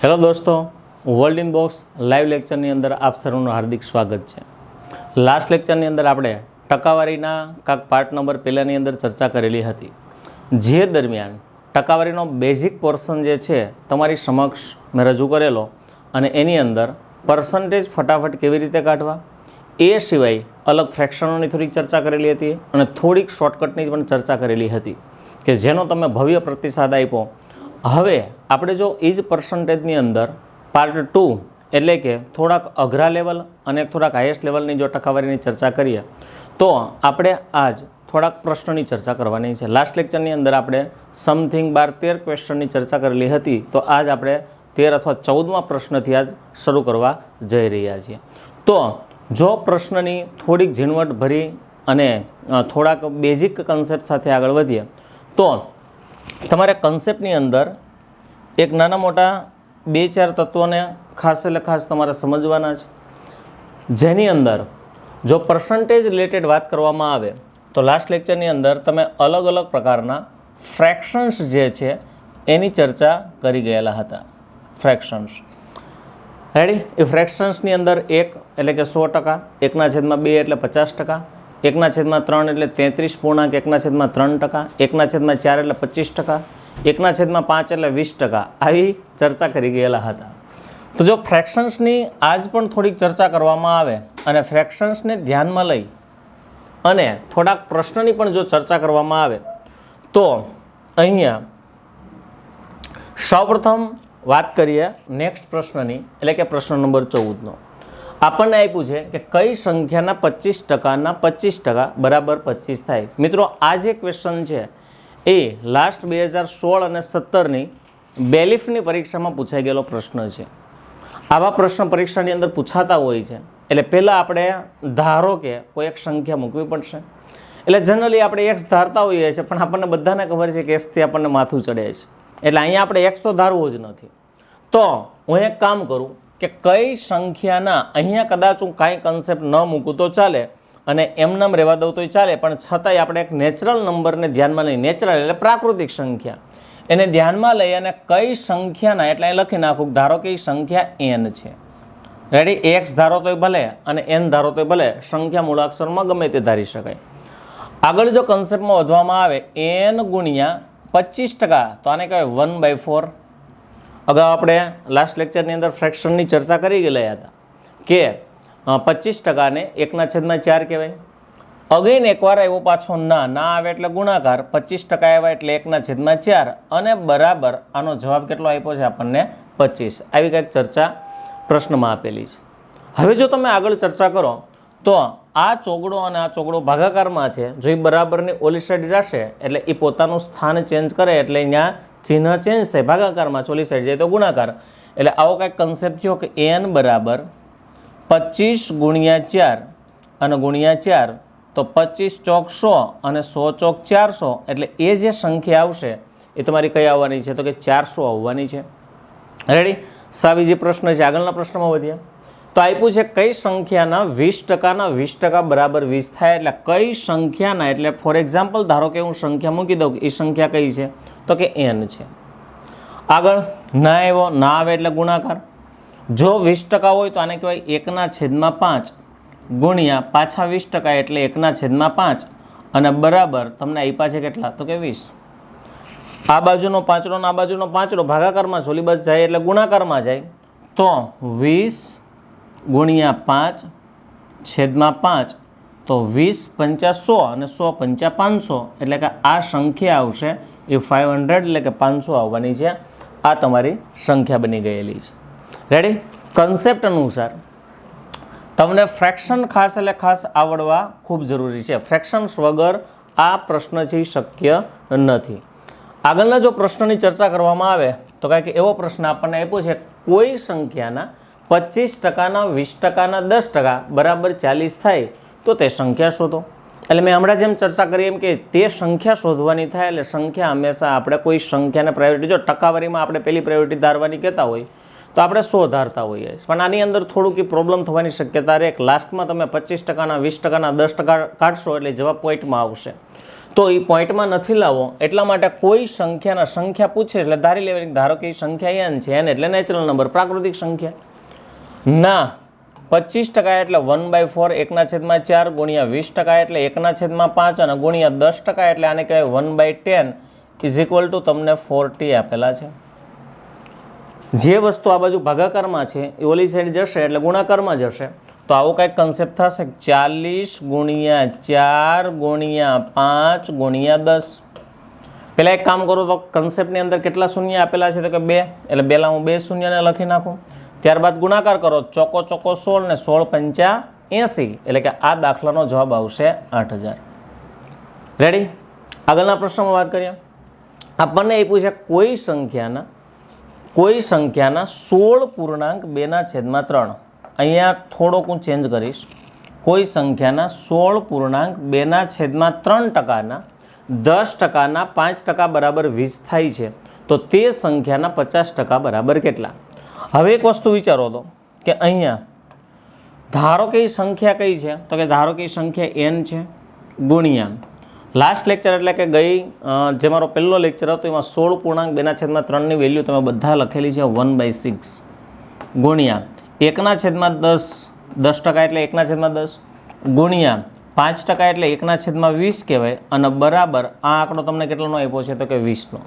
Hello દોસ્તો, world in box live લેક્ચરની અંદર આપ સર્વનું હાર્દિક સ્વાગત છે. લાસ્ટ લેક્ચરની અંદર આપણે ટકાવારીના કાંક પાર્ટ નંબર પહેલાંની અંદર ચર્ચા કરેલી હતી, જે દરમિયાન ટકાવારીનો બેઝિક પોર્શન જે છે તમારી સમક્ષ મેં રજૂ કરેલો અને એની અંદર પર્સન્ટેજ ફટાફટ કેવી રીતે કાઢવા, એ સિવાય અલગ ફ્રેક્શનોની થોડીક ચર્ચા કરેલી હતી અને થોડીક શોર્ટકટની પણ ચર્ચા કરેલી હતી કે જેનો તમે ભવ્ય પ્રતિસાદ આપ્યો. હવે આપણે જો એ જ પર્સન્ટેજની અંદર પાર્ટ 2 એટલે કે થોડાક અઘરા લેવલ અને થોડાક હાઈએસ્ટ લેવલની જો ટકાવારીની ચર્ચા કરીએ તો આપણે આજ થોડાક પ્રશ્નોની ચર્ચા કરવાની છે. લાસ્ટ લેક્ચરની અંદર આપણે સમથિંગ 12-13 ક્વેશ્ચનની ચર્ચા કરેલી હતી, તો આજ આપણે 13 અથવા 14મા પ્રશ્નથી આજ શરૂ કરવા જઈ રહ્યા છીએ. તો જો પ્રશ્નની થોડીક ઝીણવટ ભરી અને થોડાક બેઝિક કન્સેપ્ટ સાથે આગળ વધીએ તો તમારે કન્સેપ્ટની અંદર એક નાના મોટા 2-4 તત્વોને ખાસ એટલે ખાસ તમારે સમજવાના છે, જેની અંદર જો પર્સન્ટેજ રિલેટેડ વાત કરવામાં આવે તો લાસ્ટ લેક્ચરની અંદર તમે અલગ અલગ પ્રકારના ફ્રેક્શન્સ જે છે એની ચર્ચા કરી ગયેલા હતા. ફ્રેક્શન્સ રેડી. એ ફ્રેક્શન્સની અંદર 1 એટલે કે 100%, 1/2 એટલે 50%, 1/3 એટલે 33.1/3%, 1/4 એટલે 25%, 1/5 એટલે 20%, આવી ચર્ચા કરી ગયેલા હતા. તો જો ફ્રેક્શન્સની આજ પણ થોડીક ચર્ચા કરવામાં આવે અને ફ્રેક્શન્સને ધ્યાનમાં લઈ અને થોડાક પ્રશ્નની પણ જો ચર્ચા કરવામાં આવે તો અહીંયા સૌપ્રથમ વાત કરીએ નેક્સ્ટ પ્રશ્નની, એટલે કે પ્રશ્ન નંબર 14નો. આપણને આપ્યું છે કે કઈ સંખ્યાના 25%ના 25% બરાબર 25 થાય. મિત્રો, આ જે ક્વેશ્ચન છે એ લાસ્ટ 2016 અને 17ની બેલીફની પરીક્ષામાં પૂછાઈ ગયેલો પ્રશ્ન છે. આવા પ્રશ્ન પરીક્ષાની અંદર પૂછાતા હોય છે એટલે પહેલાં આપણે ધારો કે કોઈ એક સંખ્યા મૂકવી પડશે. એટલે જનરલી આપણે એક્સ ધારતા હોઈએ છીએ, પણ આપણને બધાને ખબર છે કે એક્સથી આપણને માથું ચડે છે, એટલે અહીંયા આપણે એક્સ તો ધારવો જ નથી. તો હું એક કામ કરું કે કઈ સંખ્યાના અહીંયા કદાચ હું કાંઈ કન્સેપ્ટ ન મૂકું તો ચાલે અને એમનામ રહેવા દઉં તોય ચાલે, પણ છતાંય આપણે એક નેચરલ નંબરને ધ્યાનમાં લઈ, નેચરલ એટલે પ્રાકૃતિક સંખ્યા, એને ધ્યાનમાં લઈ અને કઈ સંખ્યાના, એટલે અહીં લખી નાખું ધારો કે એ સંખ્યા એન છે. રેડી. એક્સ ધારો તોય ભલે અને એન ધારો તોય ભલે, સંખ્યા મૂળાક્ષરમાં ગમે તે ધારી શકાય. આગળ જો કન્સેપ્ટમાં વધવામાં આવે એન ગુણ્યા 25%, તો આને કહેવાય 1/4. અગાઉ આપણે લાસ્ટ લેક્ચરની અંદર ફ્રેક્શનની ચર્ચા કરી ગયેલા હતા કે 25%ને 1/4 કહેવાય. અગેન એકવાર આવ્યો પાછો ના આવે એટલે ગુણાકાર, 25% આવ્યા એટલે 1/4 અને બરાબર આનો જવાબ કેટલો આપ્યો છે આપણને 25. આવી કંઈક ચર્ચા પ્રશ્નમાં આપેલી છે. હવે જો તમે આગળ ચર્ચા કરો તો આ ચોગડો અને આ ચોગડો ભાગાકારમાં છે, જો એ બરાબરની ઓલી સાઈડ જશે એટલે એ પોતાનું સ્થાન ચેન્જ કરે એટલે અહીંયા ચિહ્ન ચેન્જ થાય, ભાગાકારમાં ચોલી સાઈડ જાય તો ગુણાકાર. એટલે આવો કંઈક કન્સેપ્ટ થયો કે એન બરાબર 25 ગુણ્યા 4 અને ગુણ્યા 4, તો 25 ચોક 100 અને 100 ચોક 400, એટલે એ જે સંખ્યા આવશે એ તમારી કઈ આવવાની છે તો કે 400 આવવાની છે. રેડી. બીજી પ્રશ્ન છે, આગળના પ્રશ્નમાં વધ્યા તો આપ્યું છે કઈ સંખ્યાના 20%ના 20% બરાબર 20 થાય. એટલે કઈ સંખ્યાના, એટલે ફોર એક્ઝામ્પલ ધારો કે હું સંખ્યા મૂકી દઉં, એ સંખ્યા કઈ છે તો કે એન છે. આગળ ના આવ્યો, ના આવે એટલે ગુણાકાર. જો 20% હોય તો આને કહેવાય 1/5 ગુણ્યા પાછા 20% એટલે 1/5 અને બરાબર તમને આપ્યા છે કેટલા તો કે 20. આ બાજુનો 5 અને આ બાજુનો 5 ભાગાકારમાં ચોલી બાજુ જાય એટલે ગુણાકારમાં જાય, તો 20 ગુણ્યા 5/5, તો 20 × 100 અને 100 × 500, એટલે કે આ સંખ્યા આવશે એ 500 એટલે કે 500 આવવાની છે. આ તમારી સંખ્યા બની ગયેલી છે. રેડી. કન્સેપ્ટ અનુસાર તમને ફ્રેક્શન ખાસ એટલે ખાસ આવડવા ખૂબ જરૂરી છે. ફ્રેક્શન્સ વગર આ પ્રશ્ન છે શક્ય નથી. આગળના જો પ્રશ્નની ચર્ચા કરવામાં આવે તો કાંઈક એવો પ્રશ્ન આપણને આપ્યો છે, કોઈ સંખ્યાના 25%ના 20%ના 10% બરાબર 40 થાય તો તે સંખ્યા શોધો. એટલે મેં હમણાં જેમ ચર્ચા કરી એમ કે તે સંખ્યા શોધવાની થાય, એટલે સંખ્યા હંમેશા આપણે કોઈ સંખ્યાને પ્રાયોરિટી, જો ટકાવારીમાં આપણે પહેલી પ્રાયોરિટી ધારવાની કહેતા હોય તો આપણે 100 ધારતા હોઈએ છીએ, પણ આની અંદર થોડુંક પ્રોબ્લેમ થવાની શક્યતા રહે. લાસ્ટમાં તમે 25%, 20%, 10% કાઢશો એટલે જવાબ પોઈન્ટમાં આવશે. તો એ પોઈન્ટમાં નથી લાવો એટલા માટે કોઈ સંખ્યા પૂછે એટલે ધારી લેવાની. ધારો કે એ સંખ્યા n છે, n એટલે નેચરલ નંબર, પ્રાકૃતિક સંખ્યા. ના 25% એટલે 1/4 1/4 ગુણ્યા 20% એટલે 1/5 અને ગુણ્યા 10% એટલે આને કહેવાય 1/10 ઇઝ ઇક્વલ ટુ તમને 40 આપેલા છે. જે વસ્તુ આ બાજુ ભાગાકારમાં છે એ ઓલી સાઈડ જશે એટલે ગુણાકારમાં જશે. તો આવો કંઈક કન્સેપ્ટ થશે 40 ગુણ્યા 4 ગુણ્યા 5 ગુણ્યા 10. પહેલાં એક કામ કરું તો કન્સેપ્ટની અંદર કેટલા શૂન્ય આપેલા છે તો કે 2, એટલે પહેલાં હું 2 શૂન્યને લખી નાખું. ત્યારબાદ ગુણાકાર કરો, ચોકો 16 ને 16 પંચા 80, એટલે કે આ દાખલાનો જવાબ આવશે 8000. રેડી? આગળના પ્રશ્નમાં વાત કરીએ. આપણને એ પૂછે કોઈ સંખ્યાના 16 પૂર્ણાંક 2/3. અહીંયા થોડોક હું ચેન્જ કરીશ. કોઈ સંખ્યાના 16 પૂર્ણાંક 2/3%ના 10%ના 5% બરાબર 20 થાય છે, તો તે સંખ્યાના 50% બરાબર કેટલા? હવે એક વસ્તુ વિચારો તો કે અહીંયા ધારો કે એ સંખ્યા કઈ છે તો કે ધારો કે એ સંખ્યા n છે ગુણ્યા લાસ્ટ લેક્ચર એટલે કે જે મારો પહેલો લેક્ચર હતો એમાં 16 પૂર્ણાંક 2/3ની વેલ્યુ તમે બધા લખેલી છે 1/6 ગુણ્યા 1/10, 10% એટલે 1/10 ગુણ્યા 5% એટલે 1/20 કહેવાય અને બરાબર આ આંકડો તમને કેટલાનો આપ્યો છે તો કે 20નો.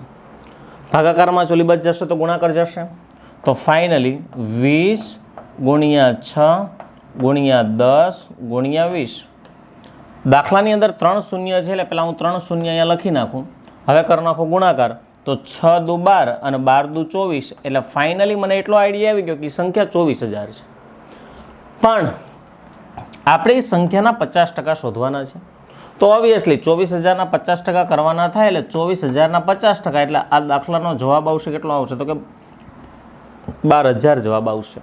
ભાગાકારમાં ચોલી બાજુ જશે તો ગુણાકાર જશે. તો ફાઇનલી 20 ગુણ્યા 6 ગુણ્યા 10 ગુણ્યા 20. દાખલાની અંદર 3 શૂન્ય છે એટલે પહેલાં હું 3 શૂન્ય અહીંયા લખી નાખું. હવે કરી નાખો ગુણાકાર તો 6 દુ 12 અને 12 દુ 24, એટલે ફાઇનલી મને એટલો આઈડિયા આવી ગયો કે સંખ્યા 24000 છે. પણ આપણે એ સંખ્યાના 50% શોધવાના છે. તો ઓબ્વિયસલી 24000ના 50% કરવાના થાય એટલે 24000ના 50%, એટલે આ દાખલાનો જવાબ આવશે કેટલો આવશે તો કે 12000 જવાબ આવશે.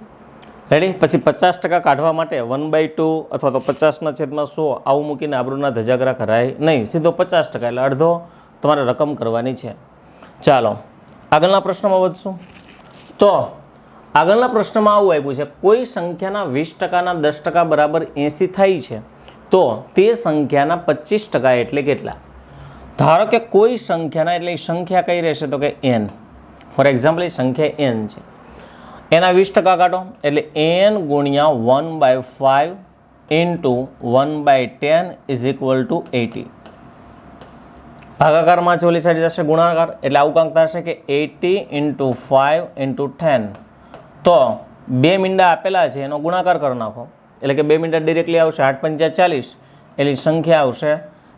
રેડી? પછી 50% કાઢવા માટે 1/2 અથવા તો 50/100 આવું મૂકીને આબરૂના ધજાગરા કરાય નહીં, સીધો 50%, એટલે અડધો તમારે રકમ કરવાની છે. ચાલો આગળના પ્રશ્નમાં વધશું. તો આગળના પ્રશ્નમાં આવું આપ્યું છે કોઈ સંખ્યાના 20%ના 10% બરાબર 80 થાય છે, તો તે સંખ્યાના 25% એટલે કેટલા? ધારો કે કોઈ સંખ્યાના, એટલે સંખ્યા કઈ રહેશે તો કે n. ફોર એક્ઝામ્પલ એ સંખ્યા n છે, એના 20% કાઢો એટલે n ગુણ્યા 1/5 ઇન્ટુ 1/10 ઇઝ ઇક્વલ ટુ 80. ભાગાકારમાં ચોલી સાઈડ જશે ગુણાકાર, એટલે આવું કાંક થશે કે 80 ઇન્ટુ 5 ઇન્ટુ 10. તો 2 મીંડા આપેલા છે એનો ગુણાકાર કરી નાખો, એટલે કે 2 મીંડા ડિરેક્ટલી આવશે 8 પંચા 40, એની સંખ્યા આવશે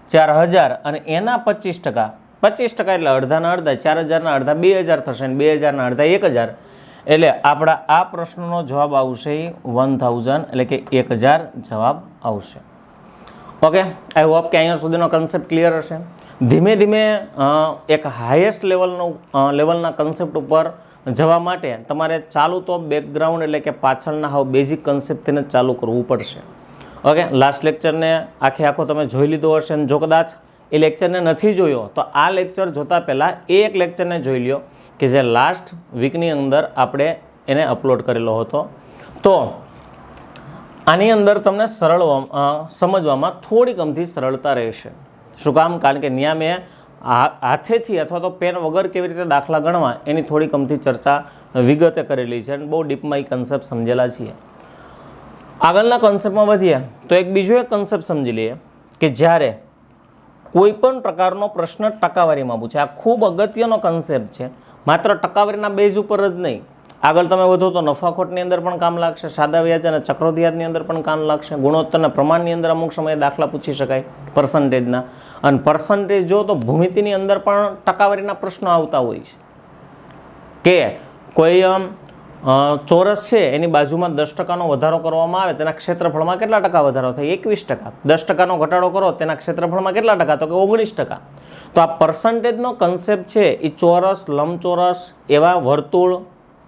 4000 અને એના 25%, 25% એટલે અડધાના અડધા, 4000ના અડધા 2000 થશે અને 2000ના અડધા 1000, એટલે આપણા આ પ્રશ્નનો જવાબ આવશે 1000, એટલે કે 1000 જવાબ આવશે. ઓકે, આઈ હોપ કે અહીંયા સુધીનો કન્સેપ્ટ ક્લિયર હશે. ધીમે ધીમે એક હાઈએસ્ટ લેવલના કન્સેપ્ટ ઉપર જવા માટે તમારે ચાલુ તો બેકગ્રાઉન્ડ એટલે કે પાછળના હાવ બેઝિક કન્સેપ્ટથી જ ચાલુ કરવું પડશે. ઓકે, લાસ્ટ લેક્ચરને આખો તમે જોઈ લીધો હશે અને જો કદાચ એ લેક્ચરને નથી જોયો તો આ લેક્ચર જોતાં પહેલાં એ એક લેક્ચરને જોઈ લ્યો કે જે લાસ્ટ વીકની અંદર આપણે એને અપલોડ કરેલો હતો. તો આની અંદર તમને સમજવામાં થોડીક અમથી સરળતા રહેશે. શું કામ? કારણ કે ત્યાં મેં હાથેથી અથવા તો પેન વગર કેવી રીતે દાખલા ગણવા એની થોડીક અમથી ચર્ચા વિગતે કરેલી છે અને બહુ ડીપમાં એ કન્સેપ્ટ સમજેલા છીએ. આગળના કન્સેપ્ટમાં વધીએ તો બીજો એક કન્સેપ્ટ સમજી લઈએ કે જ્યારે કોઈ પણ પ્રકારનો પ્રશ્ન ટકાવારીમાં પૂછે. આ ખૂબ અગત્યનો કન્સેપ્ટ છે, માત્ર ટકાવારીના બેઝ ઉપર જ નહીં. આગળ તમે વધો તો નફાખોટની અંદર પણ કામ લાગશે, સાદા વ્યાજ અને ચક્રવ્યાજની અંદર પણ કામ લાગશે, ગુણોત્તરના પ્રમાણની અંદર અમુક સમયે દાખલા પૂછી શકાય પર્સન્ટેજના. અને પર્સન્ટેજ જો તો ભૂમિતિની અંદર પણ ટકાવારીના પ્રશ્નો આવતા હોય છે કે કોઈ ચોરસ છે એની બાજુમાં 10%નો વધારો કરવામાં આવે તેના ક્ષેત્રફળમાં કેટલા ટકા વધારો થાય? 21%. 10%નો ઘટાડો કરો તેના ક્ષેત્રફળમાં કેટલા ટકા? તો કે 19%. તો આ પર્સન્ટેજનો કન્સેપ્ટ છે એ ચોરસ, લંબચોરસ, એવા વર્તુળ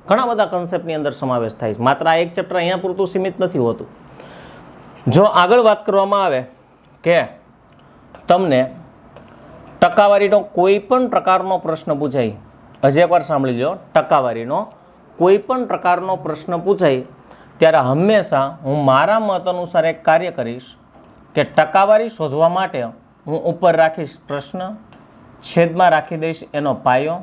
ઘણા બધા કન્સેપ્ટની અંદર સમાવેશ થાય છે. માત્ર આ એક ચેપ્ટર અહીંયા પૂરતું સીમિત નથી હોતું. જો આગળ વાત કરવામાં આવે કે તમને ટકાવારીનો કોઈ પણ પ્રકારનો પ્રશ્ન પૂછાય, હજી એકવાર સાંભળી લો, ટકાવારીનો કોઈ પણ પ્રકારનો પ્રશ્ન પૂછાય ત્યારે હંમેશા હું મારા મત અનુસાર એક કાર્ય કરીશ કે ટકાવારી શોધવા માટે હું ઉપર રાખીશ પ્રશ્ન, છેદમાં રાખી દઈશ એનો પાયો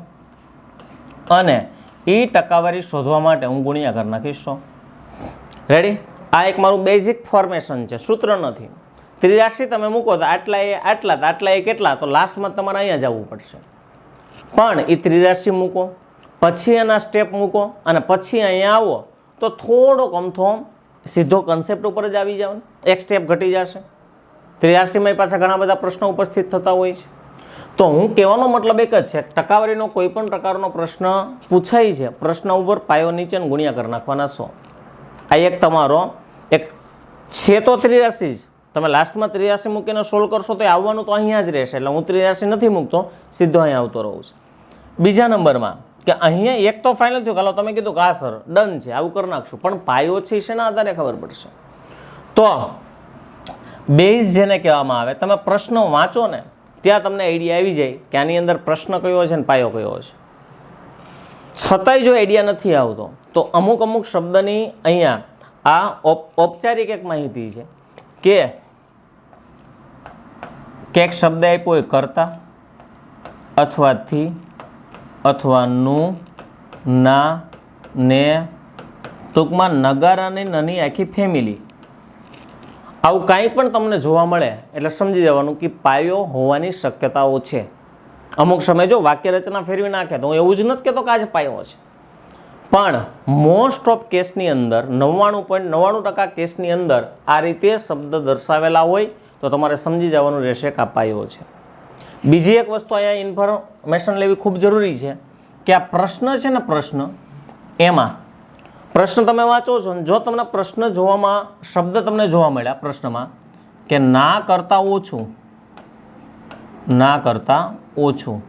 અને એ ટકાવારી શોધવા માટે હું ગુણ્યાકાર નાખીશ 100. રેડી? આ એક મારું બેઝિક ફોર્મેશન છે, સૂત્ર નથી. 83 તમે મૂકો તો આટલા એ આટલા, આટલા એ કેટલા, તો લાસ્ટમાં તમારે અહીંયા જવું પડશે. પણ એ 83 મૂકો, પછી એના સ્ટેપ મૂકો અને પછી અહીંયા આવો તો થોડોક અમથો સીધો કન્સેપ્ટ ઉપર જ આવી જાવ ને, એક સ્ટેપ ઘટી જશે. 83માં પાછા ઘણા બધા પ્રશ્નો ઉપસ્થિત થતા હોય છે. તો હું કહેવાનો મતલબ એક જ છે, ટકાવારીનો કોઈ પણ પ્રકારનો પ્રશ્ન પૂછાય છે, પ્રશ્ન ઉપર પાયો નીચે ગુણ્યાકાર નાખવાના 100. આ એક તમારો એક છે તો 83 જ, તમે લાસ્ટમાં 83 મૂકીને સોલ્વ કરશો તો આવવાનું તો અહીંયા જ રહેશે. એટલે હું 83 નથી મૂકતો, સીધો અહીંયા આવતો રહું છું. બીજા નંબરમાં કે અહીંયા એક તો ફાઇનલ થયું, ચાલો તમે કીધું કે હા સર ડન છે, આવું કરી નાખશું, પણ પાયો છે શેના આધારે ખબર પડશે. તો બેઝ જેને કહેવામાં આવે, તમે પ્રશ્નો વાંચો ને ત્યાં તમને આઈડિયા આવી જાય કે આની અંદર પ્રશ્ન કયો છે ને પાયો કયો છે. છતાંય જો આઈડિયા નથી આવતો તો અમુક શબ્દની અહીંયા આ ઔપચારિક એક માહિતી છે કે એક શબ્દ આપ્યો હોય કરતા અથવા થી અથવા નું, ના, ને, ટૂંકમાં નગારાની નાની આખી ફેમિલી, આવું કાંઈ પણ તમને જોવા મળે એટલે સમજી જવાનું કે પાયો હોવાની શક્યતાઓ છે. અમુક સમય જો વાક્ય રચના ફેરવી નાખે તો હું એવું જ નથી કહેતો કે આજે પાયો છે, પણ મોસ્ટ ઓફ કેસની અંદર 99.99% કેસની અંદર આ રીતે શબ્દ દર્શાવેલા હોય તો તમારે સમજી જવાનું રહેશે કે આ પાયો છે. બીજી એક વસ્તુ અહીંયા ઇન્ફોર્મેશન લેવી ખૂબ જરૂરી છે કે આ પ્રશ્ન છે ને, એમાં પ્રશ્ન તમે વાંચો છો ને, જો તમને પ્રશ્ન જોવામાં શબ્દ તમને જોવા મળ્યા પ્રશ્નમાં કે ના કરતાં ઓછું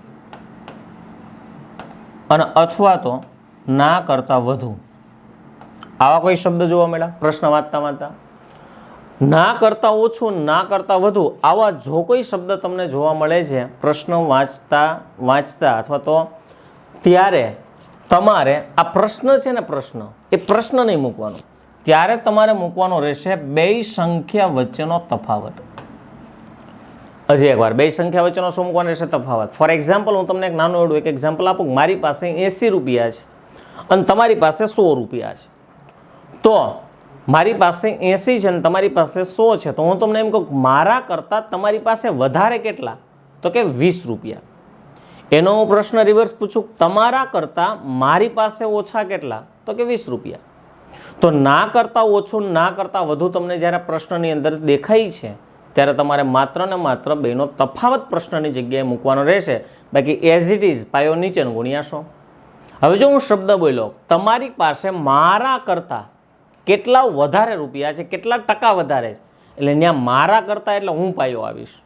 અને અથવા તો ના કરતાં વધુ, આવા કોઈ શબ્દ જોવા મળ્યા પ્રશ્ન વાંચતા? ના કરતાં ઓછું, ના કરતાં વધુ, આવા જો કોઈ શબ્દ તમને જોવા મળે છે પ્રશ્ન વાંચતા અથવા તો ત્યારે તમારે આ પ્રશ્ન છે ને, એ પ્રશ્ન નહીં મૂકવાનો, ત્યારે તમારે મૂકવાનો રહેશે બે સંખ્યા વચ્ચેનો તફાવત. હજી એકવાર, બે સંખ્યા વચ્ચેનો શું મૂકવાનો રહેશે? તફાવત. ફોર એક્ઝામ્પલ હું તમને એક નાનું એવડું એક એક્ઝામ્પલ આપું. મારી પાસે 80 રૂપિયા છે અને તમારી પાસે 100 રૂપિયા છે. તો મારી પાસે 80 છે અને તમારી પાસે 100 છે, તો હું તમને એમ કહું મારા કરતાં તમારી પાસે વધારે કેટલા? તો કે 20 રૂપિયા. એનો હું પ્રશ્ન રિવર્સ પૂછું, તમારા કરતાં મારી પાસે ઓછા કેટલા? તો કે 20 રૂપિયા. તો ના કરતાં ઓછું, ના કરતાં વધુ તમને જ્યારે પ્રશ્નની અંદર દેખાય છે ત્યારે તમારે માત્ર ને માત્ર બેનો તફાવત પ્રશ્નની જગ્યાએ મૂકવાનો રહેશે. બાકી એઝ ઇટ ઇઝ પાયો નીચે ગુણ્યા 100. હવે જો હું શબ્દ બોલ્યો તમારી પાસે મારા કરતાં કેટલા વધારે રૂપિયા છે, કેટલા ટકા વધારે છે, એટલે ત્યાં મારા કરતાં એટલે હું પાયો આવીશ.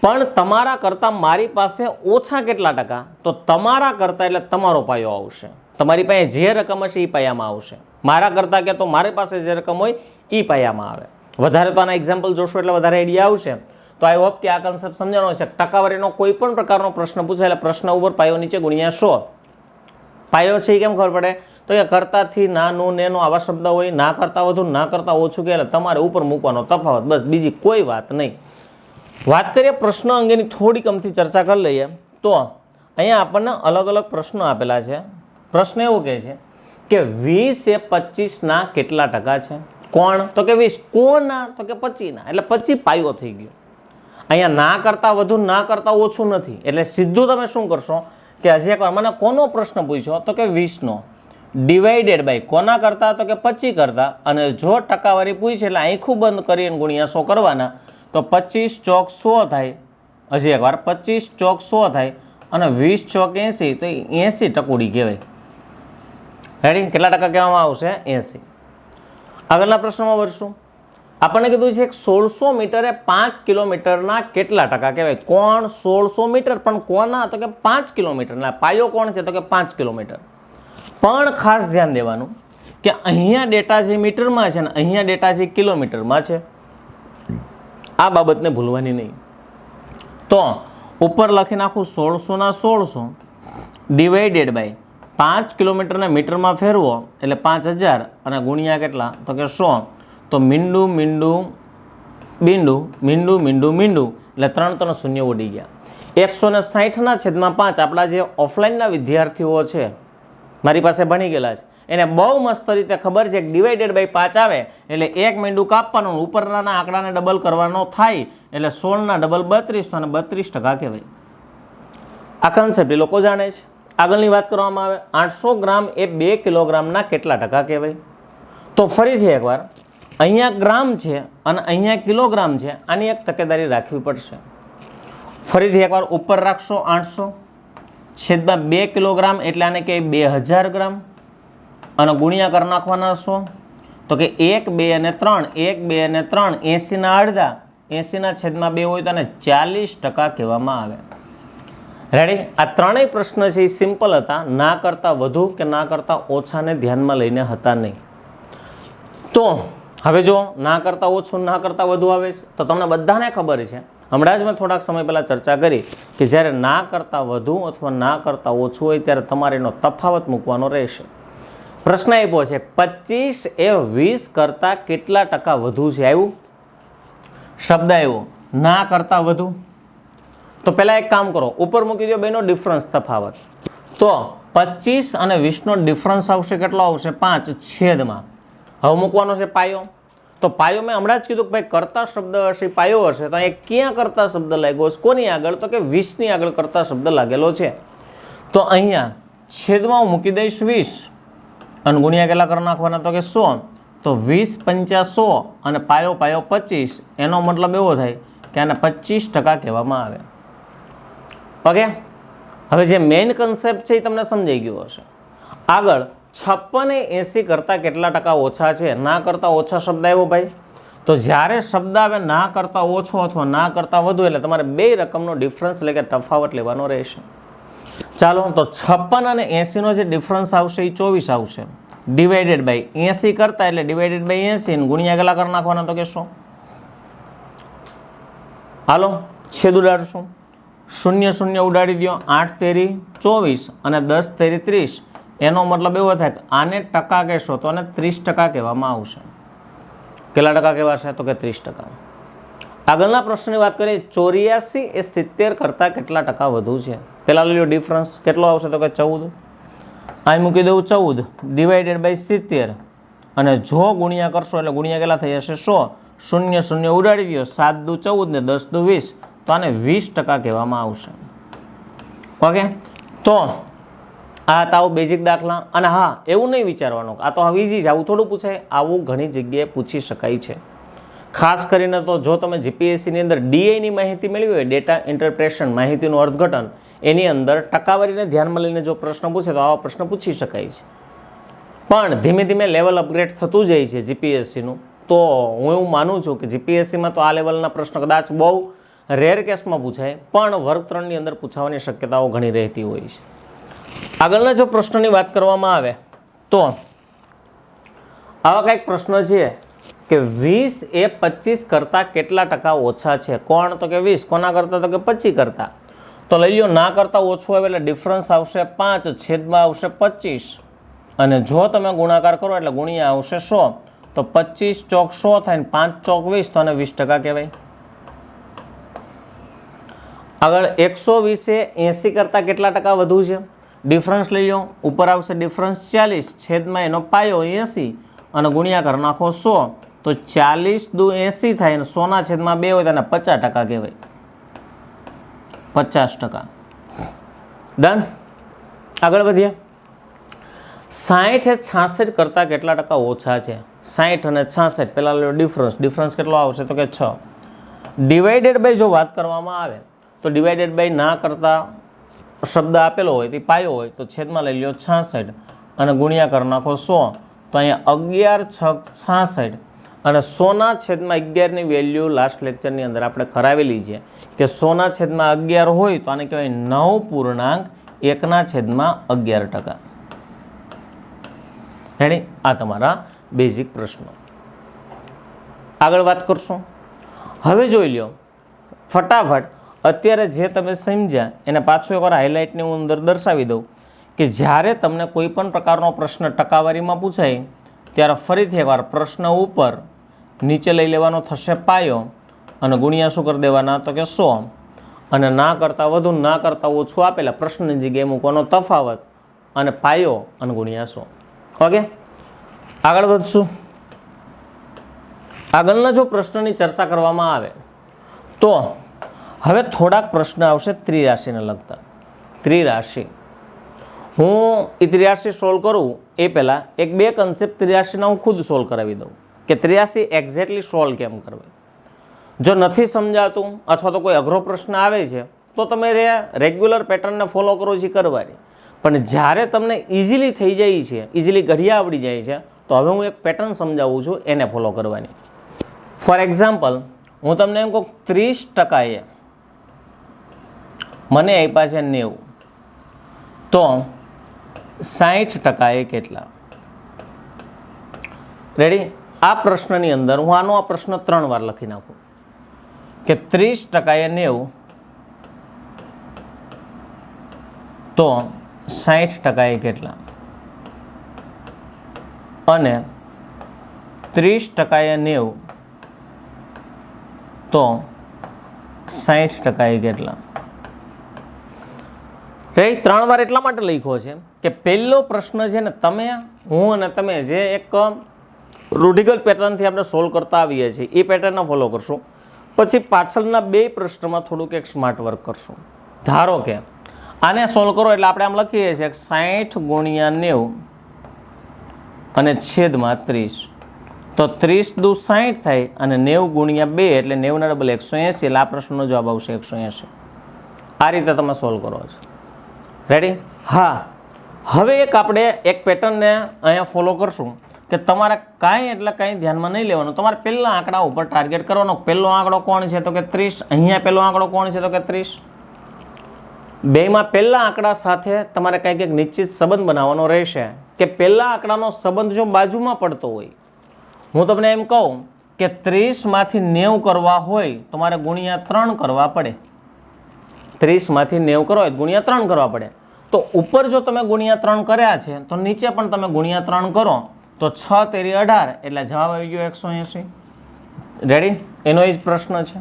પણ તમારા કરતાં મારી પાસે ઓછા કેટલા ટકા, તો તમારા કરતાં એટલે તમારો પાયો આવશે. તમારી પાસે જે રકમ હશે એ પાયામાં આવશે. મારા કરતાં કે તો મારી પાસે જે રકમ હોય એ પાયામાં આવે. વધારે તો આના એક્ઝામ્પલ જોશો એટલે વધારે આઈડિયા આવશે. તો આઈ હોપ કે આ કન્સેપ્ટ સમજાણો છે. ટકાવારીનો કોઈ પણ પ્રકારનો પ્રશ્ન પૂછાય એટલે પ્રશ્ન ઉપર પાયો નીચે ગુણ્યા 100. પાયો છે એ કેમ ખબર પડે? તો એ કરતાથી નાનું નેનો આવા શબ્દ હોય, ના કરતાં વધુ, ના કરતાં ઓછું કે એટલે તમારે ઉપર મૂકવાનો તફાવત, બસ, બીજી કોઈ વાત નહીં. વાત કરીએ પ્રશ્ન અંગેની થોડીક અમથી ચર્ચા કરી લઈએ. તો અહીંયા આપણને અલગ અલગ પ્રશ્નો આપેલા છે. પ્રશ્ન એવો કહે છે કે 20 એ 25ના કેટલા ટકા છે? કોણ? તો કે 20. કોના? તો કે 25ના. એટલે 25 પાયો થઈ ગયો. અહીંયા ના કરતાં વધુ, ના કરતાં ઓછું નથી. એટલે સીધું તમે શું કરશો કે હજી એકવાર મને કોનો પ્રશ્ન પૂછ્યો? તો કે 20નો. ડિવાઇડેડ બાય કોના કરતાં? તો કે 25 કરતાં. અને જો ટકાવારી પૂછી એટલે આંખું બંધ કરીને ગુણ્યા 100 કરવાના. તો 25 ચોક 100 થાય. હજી એકવાર 25 ચોક 100 થાય અને 20 ચોક 80, તો 80 ટકોડી કહેવાય. રેડી? કેટલા ટકા કહેવામાં આવશે? 80. આગળના પ્રશ્નમાં વળશું. આપણને કીધું છે 1600 મીટરે 5 કિલોમીટરના કેટલા ટકા કહેવાય? કોણ? 1600 મીટર, પણ કોના? તો કે 5 કિલોમીટરના. પાયો કોણ છે? તો કે 5 કિલોમીટર. પણ ખાસ ધ્યાન દેવાનું કે અહીંયા ડેટા છે મીટરમાં છે ને અહીંયા ડેટા છે કિલોમીટરમાં છે. આ બાબતને ભૂલવાની નહીં. તો ઉપર લખી નાખું 1600 ના 1600 ડિવાઇડેડ બાય 5 કિલોમીટરને મીટરમાં ફેરવો એટલે 5000 અને ગુણ્યા કેટલા તો કે 100. તો મીંડું મીંડું બીંડું મીંડું મીંડું મીંડું એટલે 3 3 શૂન્ય ઉડી ગયા. 160ના છેદમાં 5 આપણા જે ઓફલાઈનના વિદ્યાર્થીઓ છે, મારી પાસે ભણી ગયેલા છે, એને બહુ મસ્ત રીતે ખબર છે કે ડિવાઇડેડ બાય 5 આવે એટલે એક મીંડું કાપવાનું, ઉપરના આંકડાને ડબલ કરવાનો થાય એટલે 16ના ડબલ 32 અને 32% કહેવાય. આ કન્સેપ્ટ એ લોકો જાણે છે. આગળની વાત કરવામાં આવે, 800 ગ્રામ એ 2 કિલોગ્રામના કેટલા ટકા કહેવાય? તો ફરીથી એકવાર, અહીંયા ગ્રામ છે અને અહીંયા કિલોગ્રામ છે, આની એક તકેદારી રાખવી પડશે. ફરીથી એકવાર ઉપર રાખશો 800 છેદમાં 2 કિલોગ્રામ એટલે આને કહે 2000 ગ્રામ અને ગુણ્યા કરી નાખવાના 100. તો કે 1 2 અને 3 1 2 અને 3 80ના અડધા, 80ના છેદમાં 2 હોય તો આને 40% કહેવામાં આવે. રેડી? આ ત્રણેય પ્રશ્ન છે એ સિમ્પલ હતા, ના કરતાં વધુ કે ના કરતાં ઓછાને ધ્યાનમાં લઈને હતા નહીં. તો હવે જો ના કરતાં ઓછું ના કરતાં વધુ આવે છે તો તમને બધાને ખબર છે, હમણાં જ મેં થોડાક સમય પહેલાં ચર્ચા કરી કે જ્યારે ના કરતાં વધુ અથવા ના કરતાં ઓછું હોય ત્યારે તમારે એનો તફાવત મૂકવાનો રહેશે. પ્રશ્ન આપ્યો છે 25 એ 20 કરતાં કેટલા ટકા વધુ છે? આવ્યું શબ્દ આવ્યો ના કરતાં વધુ. તો પહેલાં એક કામ કરો, ઉપર મૂકી દો બેનો ડિફરન્સ તફાવત. તો 25 અને 20નો ડિફરન્સ આવશે કેટલો આવશે? 5 છેદમાં. હવે મૂકવાનો છે પાયો. તો પાયો મેં હમણાં જ કીધું કે ભાઈ કરતા શબ્દ હશે, પાયો હશે, તો એ ક્યાં કરતા શબ્દ લાગ્યો છે? કોની આગળ? તો કે 20ની આગળ કરતા શબ્દ લાગેલો છે. તો અહીંયા છેદમાં હું મૂકી દઈશ 20 અને ગુણ્યા કેટલા કરી નાખવાના તો કે 100. તો 20 5 100 અને પાયો પાયો 25, એનો મતલબ એવો થાય કે આને 25% કહેવામાં આવે. ઓકે, હવે જે મેઇન કન્સેપ્ટ છે એ તમને સમજાઈ ગયો હશે. આગળ 56 એ 80 કરતાં કેટલા ટકા ઓછા છે? ના કરતાં ઓછા શબ્દ આવ્યો ભાઈ. તો જ્યારે શબ્દ આવે ના કરતાં ઓછો અથવા ના કરતાં વધુ એટલે તમારે બે રકમનો ડિફરન્સ એટલે કે તફાવત લેવાનો રહેશે. ચાલો, તો 56 અને 80નો જે ડિફરન્સ આવશે એ 24 આવશે. ડિવાઇડેડ બાય 80 કરતા એટલે ડિવાઇડેડ બાય 80 ગુણ્યા કેટલા કરી નાખવાના તો કે 100. હાલો છેદ ઉડાડશું, 0 0 ઉડાડી દો, 8 તેરી 24 અને 10 તેરી 30. એનો મતલબ એવો થાય કે આને ટકા કહેશો તો આને 30% કહેવામાં આવશે. કેટલા ટકા કહેવાશે? તો કે 30%. આગળના પ્રશ્નની વાત કરીએ, 84 એ 70 કરતાં કેટલા ટકા વધુ છે? પહેલાં લઈ લો ડિફરન્સ કેટલો આવશે તો કે 14. અહીં મૂકી દઉં 14 ડિવાઇડેડ બાય 70 અને જો ગુણ્યા કરશો એટલે ગુણ્યા કેટલા થઈ જશે? 100. 0 0 ઉડાડી દો, 7 દુ 14 ને 10 દુ 20, તો આને 20% કહેવામાં આવશે. ઓકે, તો આ તાવ બેઝિક દાખલા. અને હા, એવું નહીં વિચારવાનું આ તો હવે ઇઝી છે, આવું થોડું પૂછાય. આવું ઘણી જગ્યાએ પૂછી શકાય છે. ખાસ કરીને તો જો તમે જીપીએસસીની અંદર ડીઆઈની માહિતી મેળવી હોય, ડેટા ઇન્ટરપ્રેશન, માહિતીનું અર્થઘટન, એની અંદર ટકાવારીને ધ્યાનમાં લઈને જો પ્રશ્ન પૂછે તો આવા પ્રશ્ન પૂછી શકાય છે. પણ ધીમે ધીમે લેવલ અપગ્રેડ થતું જાય છે જીપીએસસીનું. તો હું એવું માનું છું કે જીપીએસસીમાં તો આ લેવલના પ્રશ્ન કદાચ બહુ રેર કેસમાં પૂછાય, પણ વર્ગ 3ની અંદર પૂછાવાની શક્યતાઓ ઘણી રહેતી હોય છે. આગળના જો પ્રશ્નની વાત કરવામાં આવે તો આવા કંઈક પ્રશ્ન છે કે 20 એ 25 કરતાં કેટલા ટકા ઓછા છે? કોણ? તો કે 20. કોના કરતાં? તો કે 25 કરતાં. તો લઈ લો ના કરતાં ઓછું આવે એટલે ડિફરન્સ આવશે 5 છેદમાં આવશે 25 અને જો તમે ગુણાકાર કરો એટલે ગુણ્યા આવશે 100. તો 25 ચોક 100 થાય ને 5 ચોક 20, તો આને 20% કહેવાય. આગળ 120 એ 80 કરતાં કેટલા ટકા વધુ છે? ડિફરન્સ લઈ લો, ઉપર આવશે ડિફરન્સ 40 છેદમાં એનો પાયો 80 અને ગુણ્યા કરી નાખો 100. તો 40 દુ 80 થાય અને 100ના છેદમાં 2 હોય તો એને 50% કહેવાય. 50%. ડન. આગળ વધીએ. 60 એ 66 કરતાં કેટલા ટકા ઓછા છે? 60 અને 66 પહેલાં લો ડિફરન્સ કેટલો આવશે તો કે 6. ડિવાઇડેડ બાય જો વાત કરવામાં આવે તો ડિવાઇડેડ બાય ના કરતાં શબ્દ આપેલો હોય તે પાયો હોય તો છેદમાં લઈ લો 66 અને ગુણ્યા કરી નાખો 100. તો અહીંયા 11 6 66 અને 100ના છેદમાં 11ની વેલ્યુ લાસ્ટ લેક્ચરની અંદર આપણે કરાવેલી છે કે 100ના છેદમાં 11 હોય તો આને કહેવાય 9.1ના છેદમાં 11%. રેડી? આ તમારા બેઝિક પ્રશ્નો. આગળ વાત કરશું. હવે જોઈ લો ફટાફટ અત્યારે જે તમે સમજ્યા એને પાછું એકવાર હાઇલાઇટની હું અંદર દર્શાવી દઉં કે જ્યારે તમને કોઈ પણ પ્રકારનો પ્રશ્ન ટકાવારીમાં પૂછાય ત્યારે ફરીથી એકવાર પ્રશ્ન ઉપર નીચે લઈ લેવાનો થશે પાયો અને ગુણ્યા શું કરી દેવાના તો કે 100 અને ના કરતાં વધુ ના કરતાં ઓછું આપેલા પ્રશ્નની જગ્યાએ મૂકવાનો તફાવત અને પાયો અને ગુણ્યા 100. ઓકે, આગળ વધશું. આગળના જો પ્રશ્નની ચર્ચા કરવામાં આવે તો હવે થોડાક પ્રશ્ન આવશે ત્રિરાશિને લગતા. ત્રિરાશિ હું એ ત્રિરાશિ સોલ્વ કરું એ પહેલાં એક બે કન્સેપ્ટ ત્રિરાશિના હું ખુદ સોલ્વ કરાવી દઉં કે ત્રિરાશિ એક્ઝેક્ટલી સોલ્વ કેમ કરવી. જો નથી સમજાતું અથવા તો કોઈ અઘરો પ્રશ્ન આવે છે તો તમે રેગ્યુલર પેટર્નને ફોલો કરો છે કરવાની. પણ જ્યારે તમને ઇઝીલી થઈ જાય છે, ઇઝીલી ઘડિયા આવડી જાય છે, તો હવે હું એક પેટર્ન સમજાવું છું, એને ફોલો કરવાની. ફોર એક્ઝામ્પલ હું તમને એમ કહું 30% મને આપ્યા છે 90, તો 60% કેટલા? રેડી? આ પ્રશ્નની અંદર હું આ પ્રશ્ન 3 વાર લખી નાખું કે 30% 90 તો 60% કેટલા? અને 30% 90 તો 60% કેટલા? રાઈટ? 3 વાર એટલા માટે લખ્યો છે કે પહેલો પ્રશ્ન છે ને હું અને તમે જે એક રૂઢિગત પેટર્નથી આપણે સોલ્વ કરતા આવીએ છીએ એ પેટર્નને ફોલો કરશું. પછી પાછળના 2 પ્રશ્નમાં થોડુંક એક સ્માર્ટ વર્ક કરશું. ધારો કે આને સોલ્વ કરો એટલે આપણે આમ લખીએ છીએ 60 ગુણ્યા 90 અને છેદમાં 30, તો 30 દુ 60 થાય અને 90 ગુણ્યા 2 એટલે 90 ના ડબલ 180, એટલે આ પ્રશ્નનો જવાબ આવશે 180. આ રીતે તમે સોલ્વ કરો છો. રેડી? હા, હવે આપણે એક પેટર્નને અહીંયા ફોલો કરશું કે તમારે કાંઈ ધ્યાનમાં નહીં લેવાનું. તમારે પહેલા આંકડા ઉપર ટાર્ગેટ કરવાનો. પહેલો આંકડો કોણ છે તો કે 30. અહીંયા પહેલો આંકડો કોણ છે તો કે 30. બેમાં પહેલા આંકડા સાથે તમારે કંઈક એક નિશ્ચિત સંબંધ બનાવવાનો રહેશે કે પહેલા આંકડાનો સંબંધ જો બાજુમાં પડતો હોય, હું તમને એમ કહું કે 30માંથી 90 કરવા હોય તો મારે ગુણ્યા 3 કરવા પડે. 30માંથી 90 કરવા હોય ગુણ્યા 3 કરવા પડે. તો ઉપર જો તમે ગુણ્યા 3 કર્યા છે તો નીચે પણ તમે ગુણ્યા 3 કરો તો 6 તેરી 18 એટલે જવાબ આવી ગયો 180. રેડી? એનો એ જ પ્રશ્ન છે.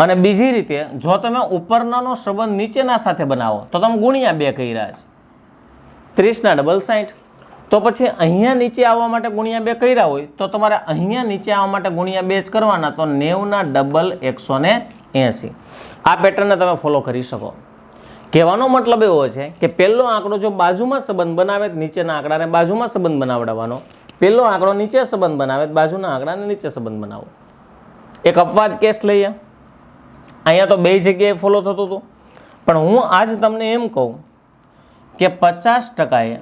અને બીજી રીતે જો તમે ઉપરનાનો સંબંધ નીચેના સાથે બનાવો તો તમે ગુણ્યા 2 કર્યા છે. 30 ના ડબલ 60. તો પછી અહીંયા નીચે આવવા માટે ગુણ્યા 2 કર્યા હોય તો તમારે અહીંયા નીચે આવવા માટે ગુણ્યા 2 જ કરવાના. તો 90 ના ડબલ 180. આ પેટર્નને તમે ફોલો કરી શકો. કહેવાનો મતલબ એવો છે કે પહેલો આંકડો જો બાજુમાં સંબંધ બનાવે તો નીચેના આંકડાને બાજુમાં સંબંધ બનાવડાવવાનો. પહેલો આંકડો નીચે સંબંધ બનાવે તો બાજુના આંકડાને નીચે સંબંધ બનાવો. એક અપવાદ કેસ લઈએ. અહીંયા તો 2 જગ્યાએ ફોલો થતું હતું, પણ હું આજ તમને એમ કહું કે 50%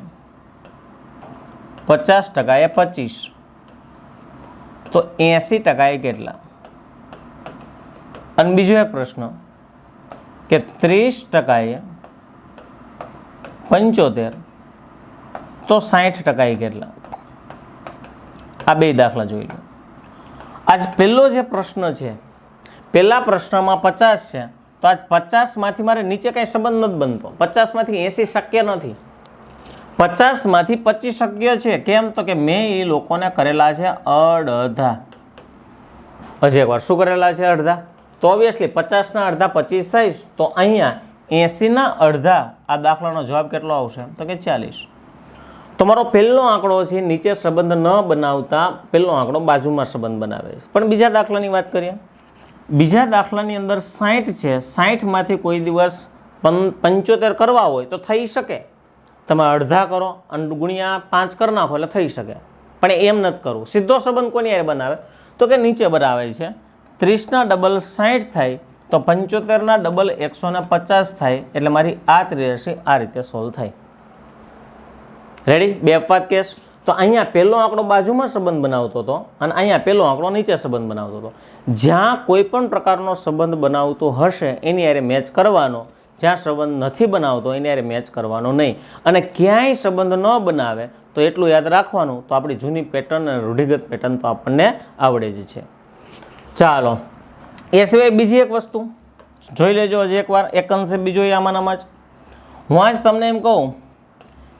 25 તો 80% કેટલા? અને બીજો એક પ્રશ્ન કે 30% 75 તો 60% કેટલા? આ 2 દાખલા જોઈ લો. આજ પહેલો જે પ્રશ્ન છે, પહેલા પ્રશ્નમાં 50 છે, તો આજ 50માંથી મારે નીચે કાંઈ સંબંધ નથી બનતો. 50માંથી 80 શક્ય નથી. 50માંથી 25 શક્ય છે. કેમ? તો કે મેં એ લોકોને કરેલા છે અડધા. હજી એકવાર શું કરેલા છે? અડધા. તો ઓબ્વિયસલી 50ના અડધા 25 થાય, તો અહીંયા 80ના અડધા. આ દાખલાનો જવાબ કેટલો આવશે તો કે 40. તમારો પહેલો આંકડો છે નીચે સંબંધ ન બનાવતા પહેલો આંકડો બાજુમાં સંબંધ બનાવે છે. પણ બીજા દાખલાની વાત કરીએ. બીજા દાખલાની અંદર 60 છે. 60માંથી કોઈ દિવસ 75 કરવા હોય તો થઈ શકે. તમે અડધા કરો અને ગુણ્યા 5 કરી નાખો એટલે થઈ શકે. પણ એમ નથી કરવું. સીધો સંબંધ કોની યારે બનાવે તો કે નીચે બનાવે છે. 30ના ડબલ 60 થાય તો 75ના ડબલ 150 થાય. એટલે મારી આ ત્રિરાશિ આ રીતે સોલ્વ થાય. રેડી? 2 અપવાદ કેસ. તો અહીંયા પહેલો આંકડો બાજુમાં સંબંધ બનાવતો હતો અને અહીંયા પહેલો આંકડો નીચે સંબંધ બનાવતો હતો. જ્યાં કોઈ પણ પ્રકારનો સંબંધ બનાવતો હશે એની યારે મેચ કરવાનો. જ્યાં સંબંધ નથી બનાવતો એની યારે મેચ કરવાનો નહીં. અને ક્યાંય સંબંધ ન બનાવે તો એટલું યાદ રાખવાનું, તો આપણી જૂની પેટર્ન અને રૂઢિગત પેટર્ન તો આપણને આવડે જ છે. ચાલો, એ સિવાય બીજી એક વસ્તુ જોઈ લેજો હજી એકવાર. એક કન્સેપ્ટ બીજો આમાંનામાં જ હું આજ તમને એમ કહું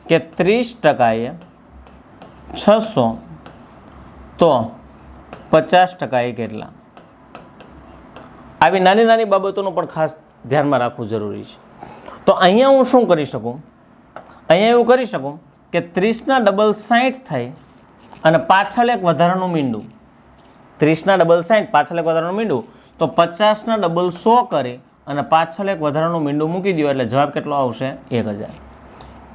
કે 30% 600 તો 50% કેટલા? આવી નાની નાની બાબતોનું પણ ખાસ ધ્યાનમાં રાખવું જરૂરી છે. તો અહીંયા હું શું કરી શકું? અહીંયા એવું કરી શકું કે 30 ડબલ 60 થાય અને પાછળ એક વધારાનું મીંડું, 30 ડબલ 60 પાછળ એક વધારાનું મીંડું, તો 50 ડબલ 100 કરી અને પાછળ એક વધારાનું મીંડું મૂકી દો એટલે જવાબ કેટલો આવશે? 1000.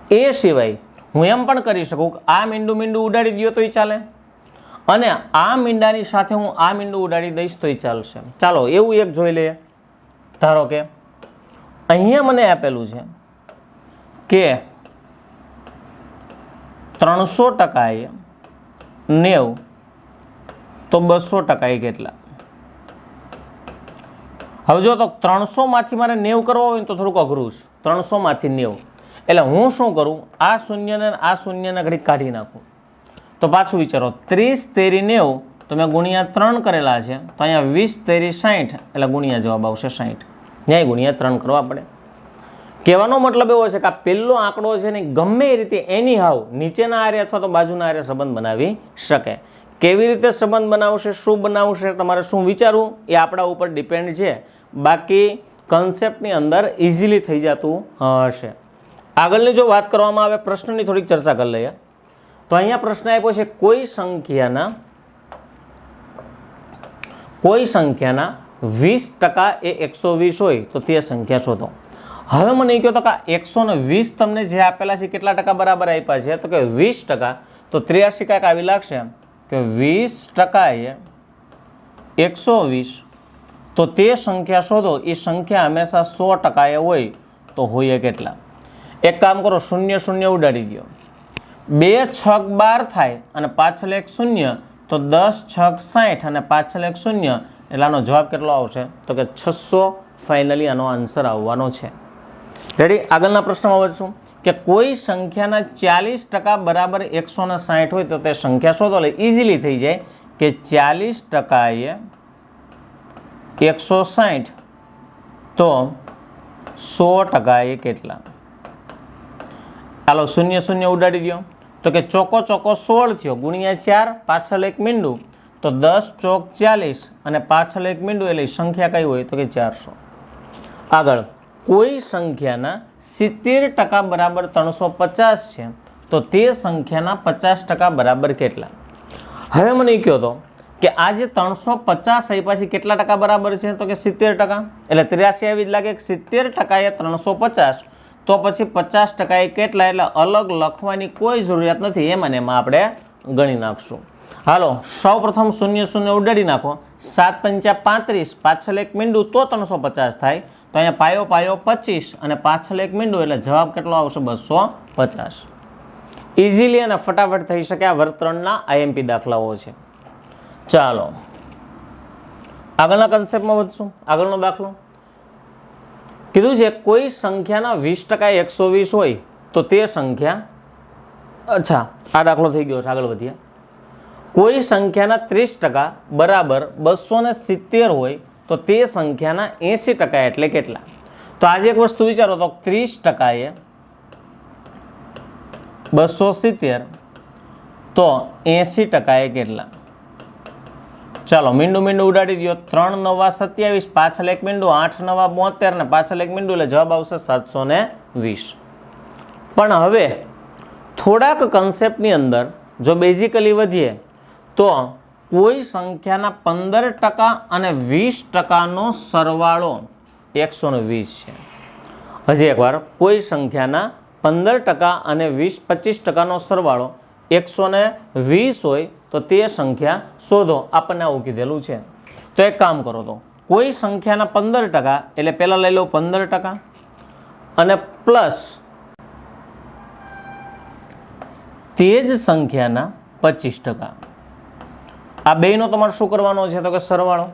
એ સિવાય હું એમ પણ કરી શકું કે આ મીંડું ઉડાડી દો તોય ચાલે અને આ મીંડાની સાથે હું આ મીંડું ઉડાડી દઈશ તોય ચાલશે. ચાલો એવું એક જોઈ લઈએ. ધારો કે અહીંયા મને આપેલું છે કે 300% એ 90 તો 200% કેટલા? હવે જો તો 300 માંથી મારે 90 કરવા હોય તો થોડુંક અઘરું છે. 300 માંથી 90 એટલે હું શું કરું? આ શૂન્યને ઘડી કાઢી નાખું. તો પાછું વિચારો, 30 તેરી 90 તો મેં ગુણ્યા 3 કરેલા છે, તો અહીંયા 20 તેરી 60 એટલે ગુણ્યા જવાબ આવશે 60. ન્યાય ગુણ્યા 3 કરવા પડે. કહેવાનો મતલબ એવો છે કે આ પહેલો આંકડો છે ને ગમે એ રીતે એની હાવ નીચેના આરે અથવા તો બાજુના આરે સંબંધ બનાવી શકે. કેવી રીતે સંબંધ બનાવશે, શું બનાવશે, તમારે શું વિચારવું એ આપણા ઉપર ડિપેન્ડ છે. બાકી કન્સેપ્ટની અંદર ઇઝીલી થઈ જતું હશે. આગળની જો વાત કરવામાં આવે, પ્રશ્નની થોડીક ચર્ચા કરી લઈએ. તો અહીંયા પ્રશ્ન આપ્યો છે કોઈ સંખ્યાના 20% એ 120 હોય તો તે સંખ્યા શોધો. હવે મને કહો તો કે 120 તમને જે આપેલા છે કેટલા ટકા બરાબર આપ્યા છે? તો કે 20%. તો 83 કાંઈક આવી લાગશે કે 20% એ 120 તો તે સંખ્યા શોધો. એ સંખ્યા હંમેશા 100% એ હોય તો હોય કેટલા? એક કામ કરો, 0 0 ઉડાડી દો. 2 6 12 થાય અને પાછળ એક 0 તો 10 6 60 અને પાછળ એક 0 એટલે આનો જવાબ કેટલો આવશે? તો કે 600 ફાઇનલી આનો આન્સર આવવાનો છે. રેડી? આગળના પ્રશ્નમાં વધશું કે કોઈ સંખ્યાના 40% બરાબર 160 હોય તો તે સંખ્યા શોધો. એટલે ઇઝીલી થઈ જાય કે 40% એ 160 તો 100% એ કેટલા? ચાલો 0 0 ઉડાડી દો. તો કે ચોકો 16 થયો ગુણ્યા 4 પાછળ એક મીંડું તો 10 ચોક 40 અને પાછળ એક મીંડું એટલે સંખ્યા કઈ હોય? તો કે 400. આગળ કોઈ સંખ્યાના 70% બરાબર 350 છે તો તે સંખ્યાના 50% બરાબર કેટલા? હવે મને કહો તો કે આ જે 350 આપ્યા છે કેટલા ટકા બરાબર છે? તો કે 70%. એટલે 83 આવી જ લાગે કે 70% એ 350 તો પછી 50% એ કેટલા? એટલે અલગ લખવાની કોઈ જરૂરિયાત નથી, એમાં ને એમાં આપણે ગણી નાખશું. હાલો સૌ પ્રથમ 0 0 ઉડાડી નાખો. 7 5 35 પાછળ એક મીંડું તો 350 થાય. તો અહીંયા પાયો 25 અને પાછળ એક મીંડું એટલે જવાબ કેટલો આવશે? 250. ઇઝીલી અને ફટાફટ થઈ શકે. આ વર્ગ 3ના IMP દાખલાઓ છે. ચાલો આગળના કન્સેપ્ટમાં વધશું. આગળનો દાખલો કીધું છે કોઈ સંખ્યાના 20% 120 હોય તો તે સંખ્યા, અચ્છા આ દાખલો થઈ ગયો છે, આગળ વધીએ. કોઈ સંખ્યાના 30% બરાબર 270 હોય તો તે સંખ્યાના 80% એટલે કેટલા? તો આજે એક વસ્તુ વિચારો તો 30% એ 270 તો 80% એ કેટલા? ચાલો મીંડું ઉડાડી દો. 3 9 27 પાછળ એક મીંડું, 8 9 72 ને પાછળ એક મીંડું એટલે જવાબ આવશે 720. પણ હવે થોડાક કન્સેપ્ટની અંદર જો બેઝિકલી વધીએ તો કોઈ સંખ્યાના 15% અને 20%નો સરવાળો 120 છે. હજી એકવાર, કોઈ સંખ્યાના 15% અને 25%નો સરવાળો 120 હોય તો તે સંખ્યા શોધો. આપણને આવું કીધેલું છે. તો એક કામ કરો, તો કોઈ સંખ્યાના 15% એટલે પહેલાં લઈ લો 15% અને પ્લસ તે જ સંખ્યાના 25%. આ બેયનો તમારે શું કરવાનો છે? તો કે સરવાળો.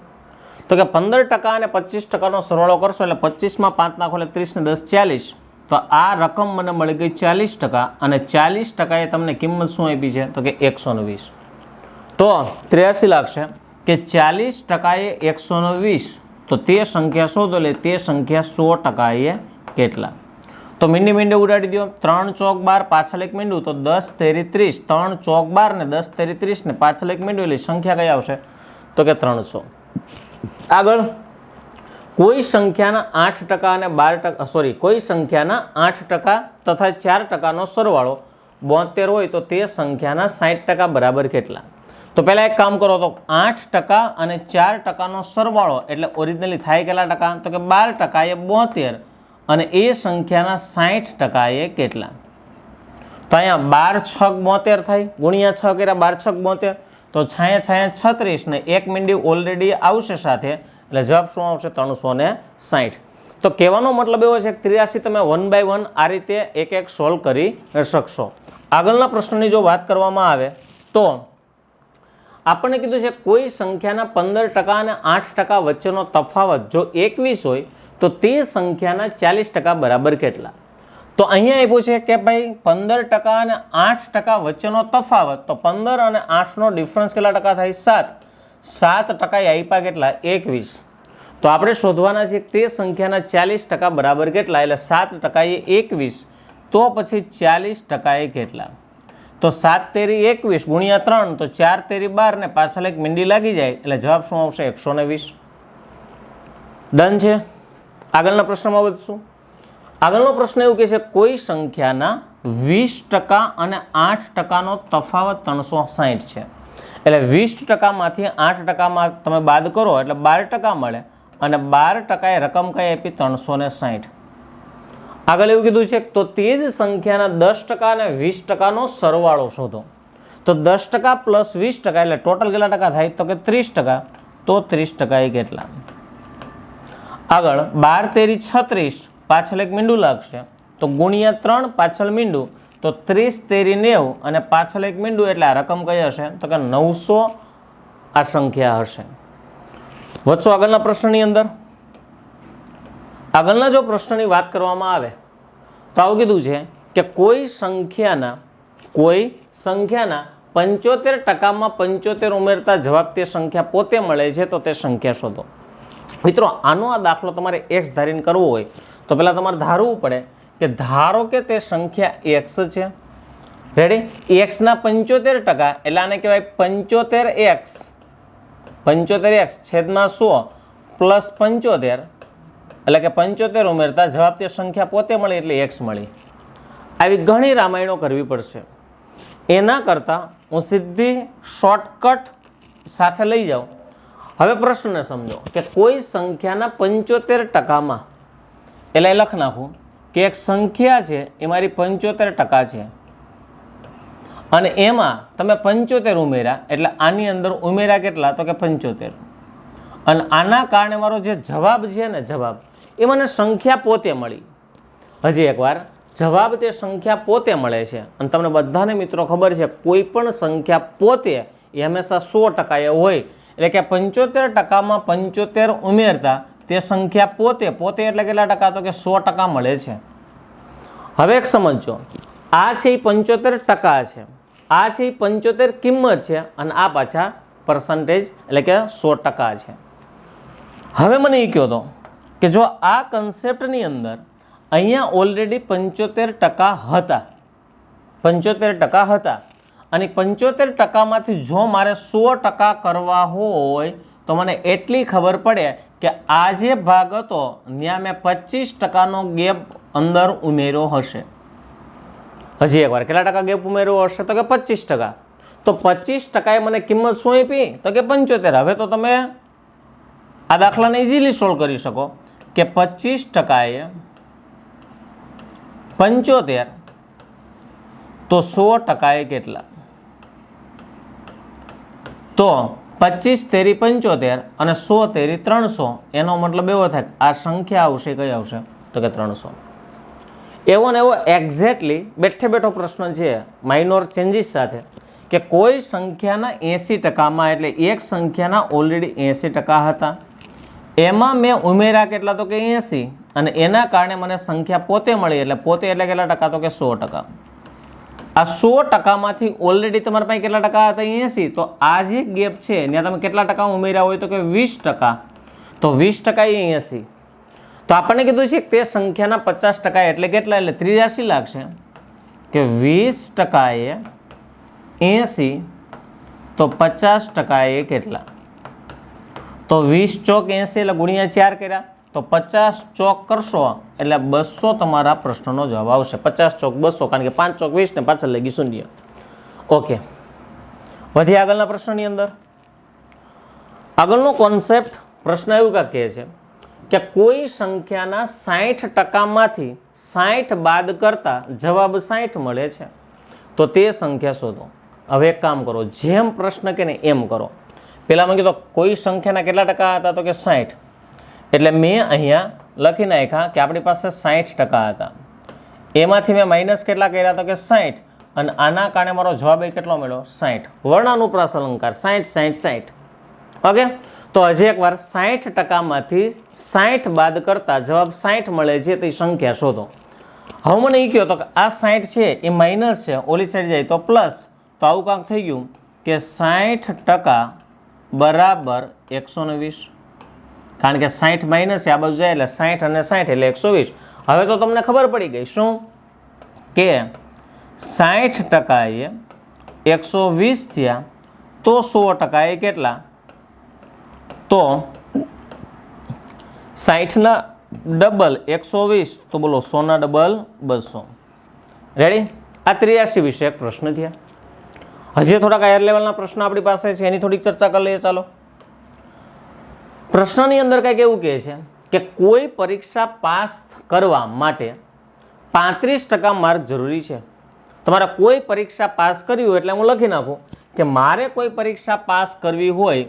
તો કે 15% અને 25%નો સરવાળો કરશો એટલે 25માં 5 નાખો એટલે 30 ને 10 40. તો આ રકમ મને મળી ગઈ 40% અને 40% એ તમને કિંમત શું આપી છે? તો કે 120. તો 83 લાગશે કે 40% એ 120 તો તે સંખ્યા શોધો. એટલે તે સંખ્યા 100% એ કેટલા? તો મીંડી મીંડી ઉડાડી દો. 3 ચોક 12, પાછળ એક મીંડું, તો 10 તેરી 30. 3 ચોક 12 ને 10 તેરી 30 ને પાછળ એક મીંડું, એટલે સંખ્યા કઈ આવશે? તો કે 300. આગળ, કોઈ સંખ્યાના 8% અને 12%, સોરી, કોઈ સંખ્યાના 8% તથા 4%નો સરવાળો 72 હોય તો તે સંખ્યાના 60% બરાબર કેટલા? તો પહેલા એક કામ કરો, તો 8% અને 4%નો સરવાળો એટલે ઓરિજિનલી થાય કેટલા ટકા? તો કે 12% એ 72 અને એ સંખ્યાના 60% એ કેટલા? તો અહીંયા 12 છક 72 થાય, ગુણ્યા 6 કર્યા 12 છક 72, તો 66 ને એક મીંડી ઓલરેડી આવશે સાથે, એટલે જવાબ શું આવશે? 360. તો કહેવાનો મતલબ એવો છે કે 83 તમે 1 by 1 આ રીતે એક એક સોલ્વ કરી શકશો. આગળના પ્રશ્નની જો વાત કરવામાં આવે તો આપણને કીધું છે કોઈ સંખ્યાના 15% અને 8% વચ્ચેનો તફાવત જો 21 હોય તો તે સંખ્યાના 40% બરાબર કેટલા? તો અહીંયા આપ્યું છે કે ભાઈ 15% અને 8% વચ્ચેનો તફાવત, તો 15 અને 8નો ડિફરન્સ કેટલા ટકા થાય? 7% આપ્યા કેટલા? 21. તો આપણે શોધવાના છે તે સંખ્યાના 40% બરાબર કેટલા? એટલે 7% એ 21, તો પછી 40% એ કેટલા? તો 7 તેરી 21 ગુણ્યા 3, તો 4 તેરી 12 ને પાછળ એક મીંડી લાગી જાય, એટલે જવાબ શું આવશે? 120. ડન છે. આગળના પ્રશ્નમાં વધશું. આગળનો પ્રશ્ન એવું કહે છે કોઈ સંખ્યાના 20% અને 8%નો તફાવત 360 છે. એટલે 20% માંથી 8% તમે બાદ કરો એટલે 12% મળે, અને 12% એ રકમ કઈ આપી? 360. આગળ એવું કીધું છે તો તે જ સંખ્યાના 10% અને 20%નો સરવાળો શોધો. તો 10% પ્લસ 20% એટલે ટોટલ કેટલા ટકા થાય? તો કે 30%. તો 30% એ કેટલા? આગળ 12 તેરી 36, પાછળ એક મીંડું લાગશે, તો ગુણ્યા 3 પાછળ મીંડું, તો 30 તેરી 90 અને પાછળ એક મીંડું, એટલે આ રકમ કઈ હશે? તો કે 900 આ સંખ્યા હશે. વધશો આગળના પ્રશ્નની અંદર. આગળના જો પ્રશ્નની વાત કરવામાં આવે તો આવું કીધું છે કે કોઈ સંખ્યાના 75%માં 75 ઉમેરતા જવાબ તે સંખ્યા પોતે મળે છે, તો તે સંખ્યા શોધો. મિત્રો આનો આ દાખલો તમારે x ધારીને કરવો હોય તો પહેલાં તમારે ધારવું પડે કે ધારો કે તે સંખ્યા x છે. રેડી? xના 75% એટલે આને કહેવાય 75x. 75x છેદમાં 100 પ્લસ 75, એટલે કે 75 ઉમેરતા જવાબ તે સંખ્યા પોતે મળી એટલે x મળી. આવી ઘણી રામાયણો કરવી પડશે. એના કરતાં હું સીધી શોર્ટકટ સાથે લઈ જાઉં. હવે પ્રશ્નને સમજો કે કોઈ સંખ્યાના 75%માં, એટલે લખ નાખું કે એક સંખ્યા છે એ મારી 75% છે, અને એમાં તમે 75 ઉમેર્યા, એટલે આની અંદર ઉમેર્યા કેટલા? તો કે 75. અને આના કારણે મારો જે જવાબ છે ને, જવાબ એ મને સંખ્યા પોતે મળી. હજી એકવાર, જવાબ તે સંખ્યા પોતે મળે છે. અને તમને બધાને મિત્રો ખબર છે કોઈ પણ સંખ્યા પોતે એ હંમેશા 100% એ હોય, એટલે કે 75%માં 75 ઉમેરતા તે સંખ્યા પોતે એટલે કેટલા ટકા? તો કે 100% મળે છે. હવે એક સમજો, આ છે એ 75% છે, આ છે એ 75 કિંમત છે, અને આ પાછા પર્સન્ટેજ એટલે કે 100% છે. હવે મને એ કહો તો કે જો આ કન્સેપ્ટની અંદર અહીંયા ઓલરેડી 75% હતા, 75% હતા, અને 75%માંથી જો મારે 100% કરવા હોય તો મને એટલી ખબર પડે કે આ જે ભાગ હતો ત્યાં મેં 25%નો ગેપ અંદર ઉમેર્યો હશે. હજી એકવાર, કેટલા ટકા ગેપ ઉમેર્યો હશે? તો કે 25%. તો 25% એ મને કિંમત શું આપી? તો કે 75. હવે તો તમે આ દાખલાને ઇઝીલી સોલ્વ કરી શકો કે 25% એ 75, તો 100% એ કેટલા? તો 25 તેરી 75 અને 100 તેરી 300, એનો મતલબ એવો થાય આ સંખ્યા આવશે, કઈ આવશે? તો કે 300. એવો ને એવો એક્ઝેક્ટલી બેઠો પ્રશ્ન છે માઇનોર ચેન્જીસ સાથે કે કોઈ સંખ્યાના 80%માં, એટલે એક સંખ્યાના ઓલરેડી 80% હતા, એમાં મેં ઉમેર્યા કેટલા? તો કે 80, અને એના કારણે મને સંખ્યા પોતે મળી, એટલે પોતે એટલે કેટલા ટકા? તો કે 100%. આ 100%માંથી ઓલરેડી તમારા પાસે કેટલા ટકા હતા? 80. તો આ જે ગેપ છે ત્યાં તમે કેટલા ટકા ઉમેર્યા હોય? તો કે 20%. તો 20% એ 80. તો આપણને કીધું છે કે તે સંખ્યાના 50% એટલે કેટલા, એટલે 83 લાગશે કે 20% 80 તો 50% એ કેટલા, તો 20 ચોક 80 એટલે ગુણ્યા 4 કર્યા તો 50 ચોક કરશો એટલે 200 તમારા પ્રશ્નનો જવાબ આવશે. 50 ચોક 200, કારણ કે 5 ચોક 20 ને પાછળ લઈ ગઈ શૂન્ય. ઓકે, વધી આગળના પ્રશ્નની અંદર. આગળનો કોન્સેપ્ટ પ્રશ્ન એવું કાંક કહે છે કે કોઈ સંખ્યાના 60%માંથી 60 બાદ કરતા જવાબ 60 મળે છે તો તે સંખ્યા શોધો. હવે એક કામ કરો, જેમ પ્રશ્ન કે ને એમ કરો. પહેલાં મેં કીધું કોઈ સંખ્યાના કેટલા ટકા હતા, તો કે 60. એટલે મેં અહીંયા લખી નાખ્યા કે આપણી પાસે 60% હતા. એમાંથી મેં માઇનસ કેટલા કર્યા, તો કે 60. અને આના કારણે મારો જવાબ એ કેટલો મળ્યો, 60. વર્ણાનુપ્રાસ અલંકાર 60 60 60. ઓકે, તો હજી એકવાર 60%માંથી 60 બાદ કરતા જવાબ 60 મળે છે તે સંખ્યા શોધો. હવે મને એ કહો તો કે આ 60 છે એ માઇનસ છે, ઓલી સાઈડ જાય તો પ્લસ. તો આવું કાંક થઈ ગયું કે 60% બરાબર 120. કારણ કે 60 માઇનસ છે, આ બાજુ જાય એટલે 60 અને 60 એટલે 120. હવે તો તમને ખબર પડી ગઈ શું કે 60% એ 120 થયા તો 100% એ કેટલા, તો 60ના ડબલ 120, તો બોલો 100ના ડબલ 200. રેડી? આ 83 વિશે એક પ્રશ્ન થયા. હજી થોડાક હાયર લેવલના પ્રશ્ન આપણી પાસે છે, એની થોડીક ચર્ચા કરી લઈએ. ચાલો, પ્રશ્નની અંદર કંઈક એવું કહે છે કે કોઈ પરીક્ષા પાસ કરવા માટે 35% માર્ક જરૂરી છે. તમારે કોઈ પરીક્ષા પાસ કરવી હોય એટલે હું લખી નાખું કે મારે કોઈ પરીક્ષા પાસ કરવી હોય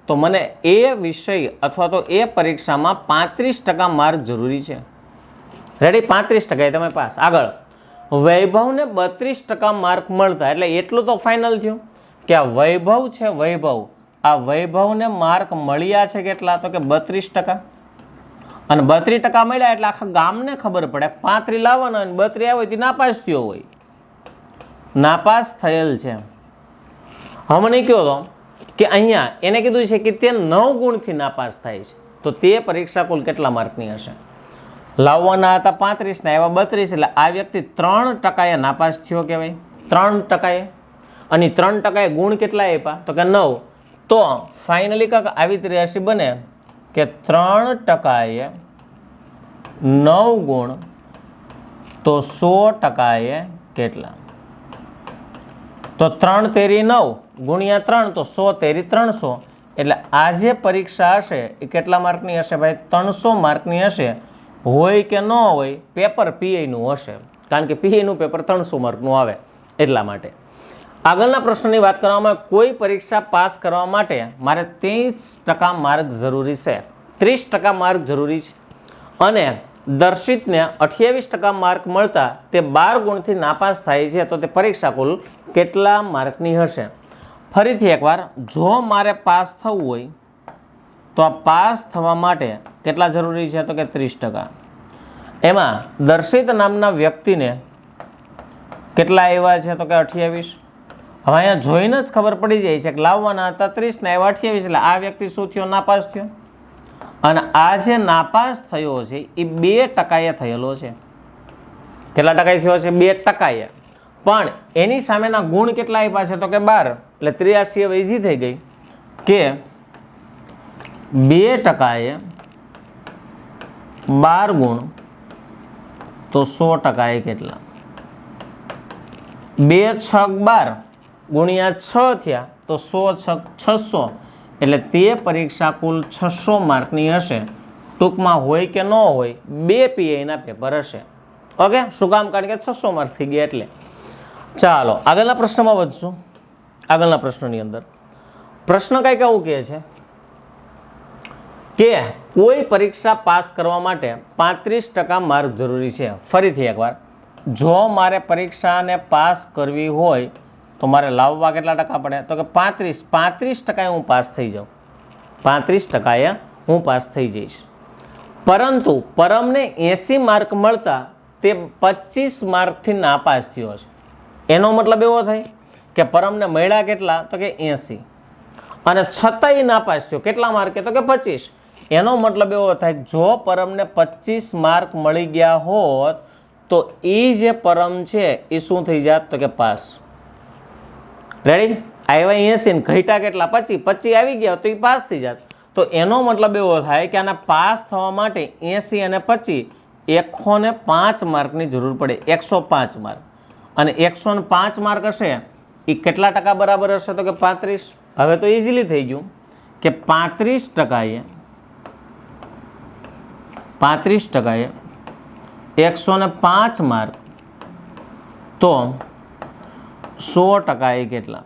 તો મને એ વિષય અથવા તો એ પરીક્ષામાં 35% માર્ક જરૂરી છે. રેડી? 35% એ તમે પાસ. આગળ વૈભવને 32% માર્ક મળતા, એટલે એટલું તો ફાઇનલ થયું કે આ વૈભવ છે, વૈભવ, આ વૈભવને માર્ક મળ્યા છે કેટલા, તો કે 32%. અને 32% મળ્યા એટલે આખા ગામને ખબર પડે 35 લાવવાના અને 32 આવ્યો તે નાપાસ થયો હોય, નાપાસ થયેલ છે. હવે મને કહો તો કે અહીંયા એને કીધું છે કે તે 9 ગુણથી નાપાસ થાય છે, તો તે પરીક્ષા કુલ કેટલા માર્કની હશે? લાવવાના હતા 35 ને આવ્યા 32, એટલે આ વ્યક્તિ 3% નાપાસ થયો કહેવાય. 3%. અને 3% ગુણ કેટલા આપ્યા, તો કે 9. તો ફાઇનલી કાંક આવી 83 બને કે 3% 9 ગુણ તો 100% કેટલા, તો 3 તેરી 9 ગુણ્યા 3 તો 100 તેરી 300. એટલે આ જે પરીક્ષા હશે એ કેટલા માર્કની હશે ભાઈ? 300 માર્કની હશે. હોય કે ન હોય, પેપર પીઆઈનું હશે, કારણ કે પીઆઈનું પેપર 300 માર્કનું આવે એટલા માટે. આગળના પ્રશ્નની વાત કરવામાં, કોઈ પરીક્ષા પાસ કરવા માટે મારે 30% માર્ક જરૂરી છે, 30% માર્ક જરૂરી છે, અને દર્શિતને 28% માર્ક મળતા તે 12 ગુણથી નાપાસ થાય છે, તો તે પરીક્ષા કુલ કેટલા માર્કની હશે? ફરીથી એકવાર, જો મારે પાસ થવું હોય તો આ પાસ થવા માટે કેટલા જરૂરી છે, તો કે 30%. એમાં દર્શિત નામના વ્યક્તિને કેટલા આવ્યા છે, તો કે 28. હવે અહીંયા જોઈને જ ખબર પડી જાય છે કે લાવવાના હતા 30 ને આવ્યા 28, એટલે આ વ્યક્તિ શું થયો? નાપાસ થયો. અને આ જે નાપાસ થયો છે એ 2% થયેલો છે. કેટલા ટકા થયો છે? 2%. પણ એની સામેના ગુણ કેટલા આપ્યા છે, તો કે 12. એટલે 83 હવે ઈઝી થઈ ગઈ કે 2% 12 ગુણ તો 100% એ કેટલા? 2 6 12 ગુણ્યા 6 થયા તો 100 6 600. એટલે તે પરીક્ષા કુલ 600 માર્કની હશે. ટૂંકમાં હોય કે ન હોય, 2 પીઆઈના પેપર હશે. ઓકે, શું કામ? કારણ કે 600 માર્ક થઈ ગયા એટલે. ચાલો આગળના પ્રશ્નમાં વધશું. આગળના પ્રશ્નની અંદર પ્રશ્ન કંઈક એવું કહે છે કે કોઈ પરીક્ષા પાસ કરવા માટે 35% માર્ક જરૂરી છે. ફરીથી એકવાર, જો મારે પરીક્ષાને પાસ કરવી હોય તો મારે લાવવા કેટલા ટકા પડે, તો કે 35% હું પાસ થઈ જાઉં, 35% હું પાસ થઈ જઈશ. પરંતુ પરમને 80 માર્ક મળતા તે 25 માર્કથી નાપાસ થયો છે. એનો મતલબ એવો થાય કે પરમને મળ્યા કેટલા, તો કે 80, અને છતાંય નાપાસ થયો કેટલા માર્કે, તો કે 25. એનો મતલબ એવો થાય જો પરમને 25 માર્ક મળી ગયા હોત તો એ જે પરમ છે એ શું થઈ જાત તો કે પાસ. રેડી? આવ્યા 80 ને ઘટ્યા કેટલા 25 આવી ગયા તો એ પાસ થઈ જાત. તો એનો મતલબ એવો થાય કે આના પાસ થવા માટે 80 અને 25 105 માર્કની જરૂર પડે. 105 માર્ક. અને 105 માર્ક હશે એ કેટલા ટકા બરાબર હશે તો કે 35. હવે તો ઇઝીલી થઈ ગયું કે 35% 105 માર્ક તો 100% એ કેટલા?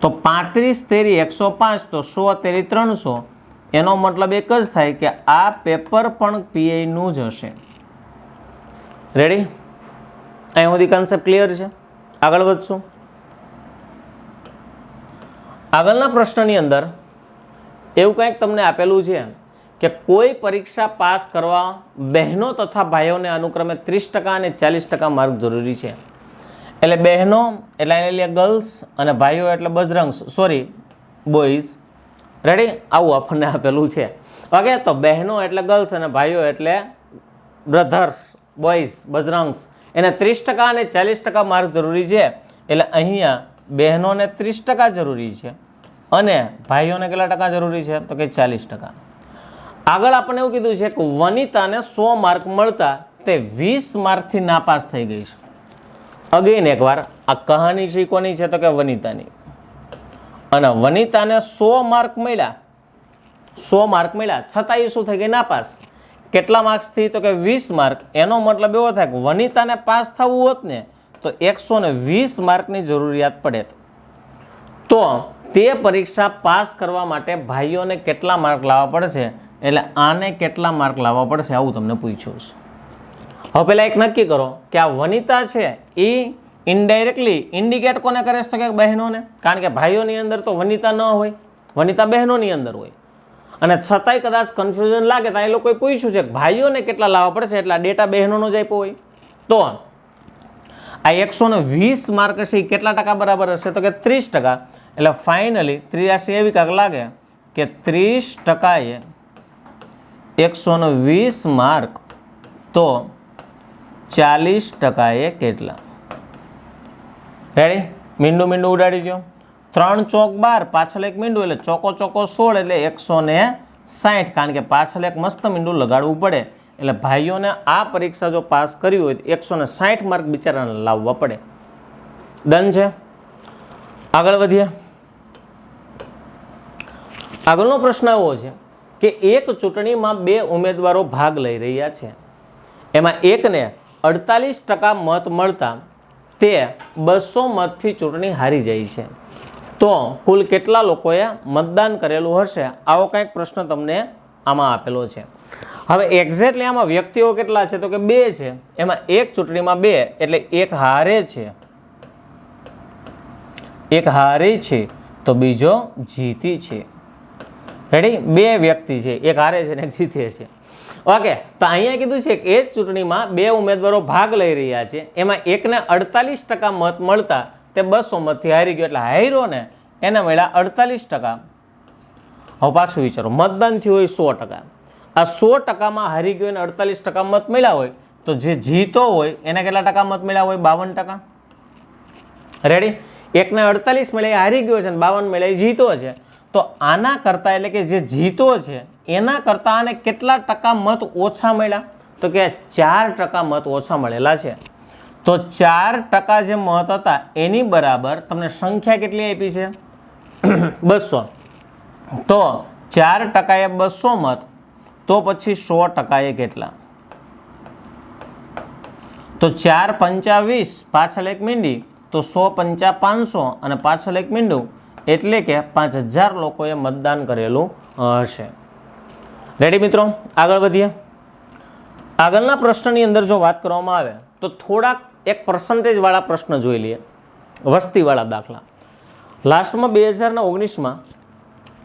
તો 35 તેરી 105 તો 100 તેરી 300. એનો મતલબ એક જ થાય કે આ પેપર પણ પીઆઈ નું જ હશે. રેડી? અહીં સુધી કન્સેપ્ટ ક્લિયર છે? આગળ વધશું. આગળના પ્રશ્નની અંદર એવું કંઈક તમને આપેલું છે કે કોઈ પરીક્ષા પાસ કરવા બહેનો તથા ભાઈઓને અનુક્રમે 30% અને 40% માર્ક જરૂરી છે. એટલે બહેનો એટલે એને ગર્લ્સ અને ભાઈઓ એટલે બોયઝ. રેડી? આવું આપણને આપેલું છે. ઓકે, તો બહેનો એટલે ગર્લ્સ અને ભાઈઓ એટલે બ્રધર્સ, બોયઝ, બજરંગ્સ. એને 30% અને 40% માર્ક જરૂરી છે. એટલે અહીંયા બહેનોને 30% જરૂરી છે અને ભાઈઓને કેટલા ટકા જરૂરી છે તો કે 40%. આગળ આપણને એવું કીધું છે કે વનિતાને 100 માર્ક મળતા તે 20 માર્કથી નાપાસ થઈ ગઈ છે. અગેન એકવાર આ કહાની છે કોની છે તો કે વનિતાની. અને વનિતાને 100 માર્ક મળ્યા છતાં એ શું થઈ ગઈ? નાપાસ. કેટલા માર્ક્સથી તો કે 20 માર્ક. એનો મતલબ એવો થાય કે વનિતાને પાસ થવું હોત ને તો 120 માર્કની જરૂરિયાત પડે. તો તે પરીક્ષા પાસ કરવા માટે ભાઈઓને કેટલા માર્ક લાવવા પડશે? એટલે આને કેટલા માર્ક લાવવા પડશે આવું તમને પૂછ્યું છે. હવે પહેલાં એક નક્કી કરો કે આ વનિતા છે એ ઇનડાયરેક્ટલી ઇન્ડિકેટ કોને કરે છે તો કે બહેનોને. કારણ કે ભાઈઓની અંદર તો વનિતા ન હોય, વનિતા બહેનોની અંદર હોય. અને છતાંય કદાચ કન્ફ્યુઝન લાગે તો એ લોકોએ પૂછ્યું છે કે ભાઈઓને કેટલા લાવવા પડશે એટલે આ ડેટા બહેનોનો જ આપ્યો હોય. તો આ 120 માર્ક હશે એ કેટલા ટકા બરાબર હશે તો કે 30%. એટલે ફાઇનલી 83 એવી કાંક લાગે કે 30% 120 માર્ક તો 40% કેટલા? રેડી? મીંડું ઉડાડી દો. 3 ચોક 12 પાછળ એક મીંડું એટલે ચોકો 16 એટલે 160. કારણ કે પાછળ એક મસ્ત મીંડું લગાડવું પડે. એટલે ભાઈઓને આ પરીક્ષા જો પાસ કરી હોય તો 160 માર્ક બિચારાને લાવવા પડે. ડન છે? આગળ વધીએ. આગળનો પ્રશ્ન એવો છે કે એક ચૂંટણીમાં 2 ઉમેદવારો ભાગ લઈ રહ્યા છે. એમાં એકને 48% મત મળતા તે 200 મતથી ચૂંટણી હારી જાય છે. તો કુલ કેટલા લોકોએ મતદાન કરેલું હશે? આવો કંઈક પ્રશ્ન તમને આમાં આપેલો છે. હવે એક્ઝેક્ટલી આમાં વ્યક્તિઓ કેટલા છે તો કે 2 છે. એમાં એક ચૂંટણીમાં 2 એટલે એક હારે છે, એક હારી છે તો બીજો જીતી છે. રેડી? 2 વ્યક્તિ છે, એક હારે છે ને એક જીતે છે. ઓકે, તો અહીંયા કીધું છે કે એ જ ચૂંટણીમાં 2 ઉમેદવારો ભાગ લઈ રહ્યા છે. એમાં એકને 48% મત મળતા તે 200 મતથી હારી ગયો. એટલે હાર્યો ને એને મળ્યા 48%. હવે પાછું વિચારો, મતદાન થયું હોય 100%. આ 100%માં હારી ગયો અને 48% મત મળ્યા હોય તો જે જીતો હોય એને કેટલા ટકા મત મળ્યા હોય? 52%. રેડી? એકને 48 મળ્યા હારી ગયો છે અને 52 મળ્યા જીતો છે. તો આના કરતાં એટલે કે જે જીતો છે એના કરતાં આને કેટલા ટકા મત ઓછા મળ્યા? તો કે 4% મત ઓછા મળેલા છે. તો 4% જે મત હતા એની બરાબર તમને સંખ્યા કેટલી આપી છે? 200. તો 4%એ 200 મત તો પછી 100% એ કેટલા? તો 4 પંચા 20 પાછળ એક મીંડી તો 100 પંચા 500 અને પાછળ એક મીંડું એટલે કે 5000 લોકોએ મતદાન કરેલું હશે. રેડી મિત્રો? આગળ વધીએ. આગળના પ્રશ્નની અંદર જો વાત કરવામાં આવે તો થોડાક એક પર્સન્ટેજ વાળા પ્રશ્ન જોઈ લઈએ, વસ્તીવાળા દાખલા. લાસ્ટમાં 2019માં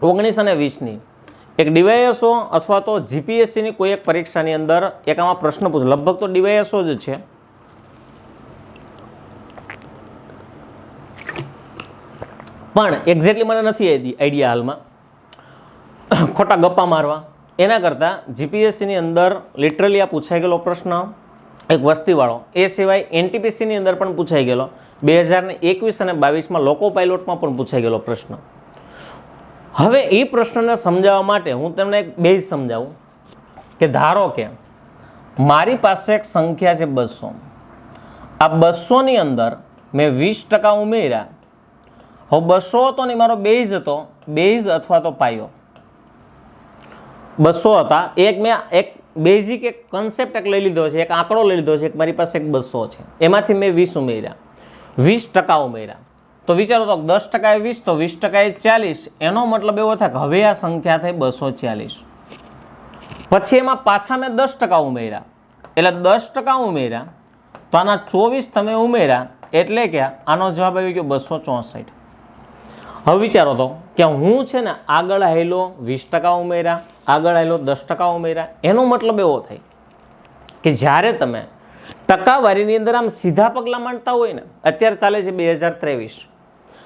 19 અને 20ની એક ડીવાયએસઓ અથવા તો જીપીએસસીની કોઈ એક પરીક્ષાની અંદર એક આમાં પ્રશ્ન પૂછો. લગભગ તો ડીવાયએસઓ જ છે. પણ એક્ઝેક્ટલી મને નથી આઈડિયા હાલમાં. ખોટા ગપ્પા મારવા. એના કરતાં જીપીએસસીની અંદર લિટરલી આ પૂછાઈ ગયેલો પ્રશ્ન એક વસ્તીવાળો, એ સિવાય એનટીપીસીની અંદર પણ પૂછાઈ ગયેલો, 2021 અને 22માં લોકો પાયલોટમાં પણ પૂછાઈ ગયેલો પ્રશ્ન. હવે એ પ્રશ્નને સમજાવવા માટે હું તમને એક બેઝ સમજાવું કે ધારો કે મારી પાસે એક સંખ્યા છે 200. આ 200ની અંદર મેં 20% ઉમેર્યા. હવે 200 હતો ને મારો બેઝ હતો, બેઝ અથવા તો પાયો 200 હતા. મેં એક બેઝિક એક કન્સેપ્ટ એક લઈ લીધો છે, એક આંકડો લઈ લીધો છે, એક મારી પાસે એક 200 છે, એમાંથી મેં 20 ઉમેર્યા, 20% ઉમેર્યા. તો વિચારો તો 10% એ 20, તો 20% એ 40. એનો મતલબ એવો થાય કે હવે આ સંખ્યા થઈ 240. પછી એમાં પાછા મેં 10% ઉમેર્યા, એટલે 10% ઉમેર્યા તો આના 24 તમે ઉમેર્યા, એટલે કે આનો જવાબ આવી ગયો 264. હવે વિચારો તો કે હું છે ને આગળ આવેલો 20% ઉમેર્યા, આગળ આવેલો 10% ઉમેર્યા. એનો મતલબ એવો થાય કે જ્યારે તમે ટકાવારીની અંદર આમ સીધા પગલાં માંડતા હોય ને, અત્યારે ચાલે છે 2023,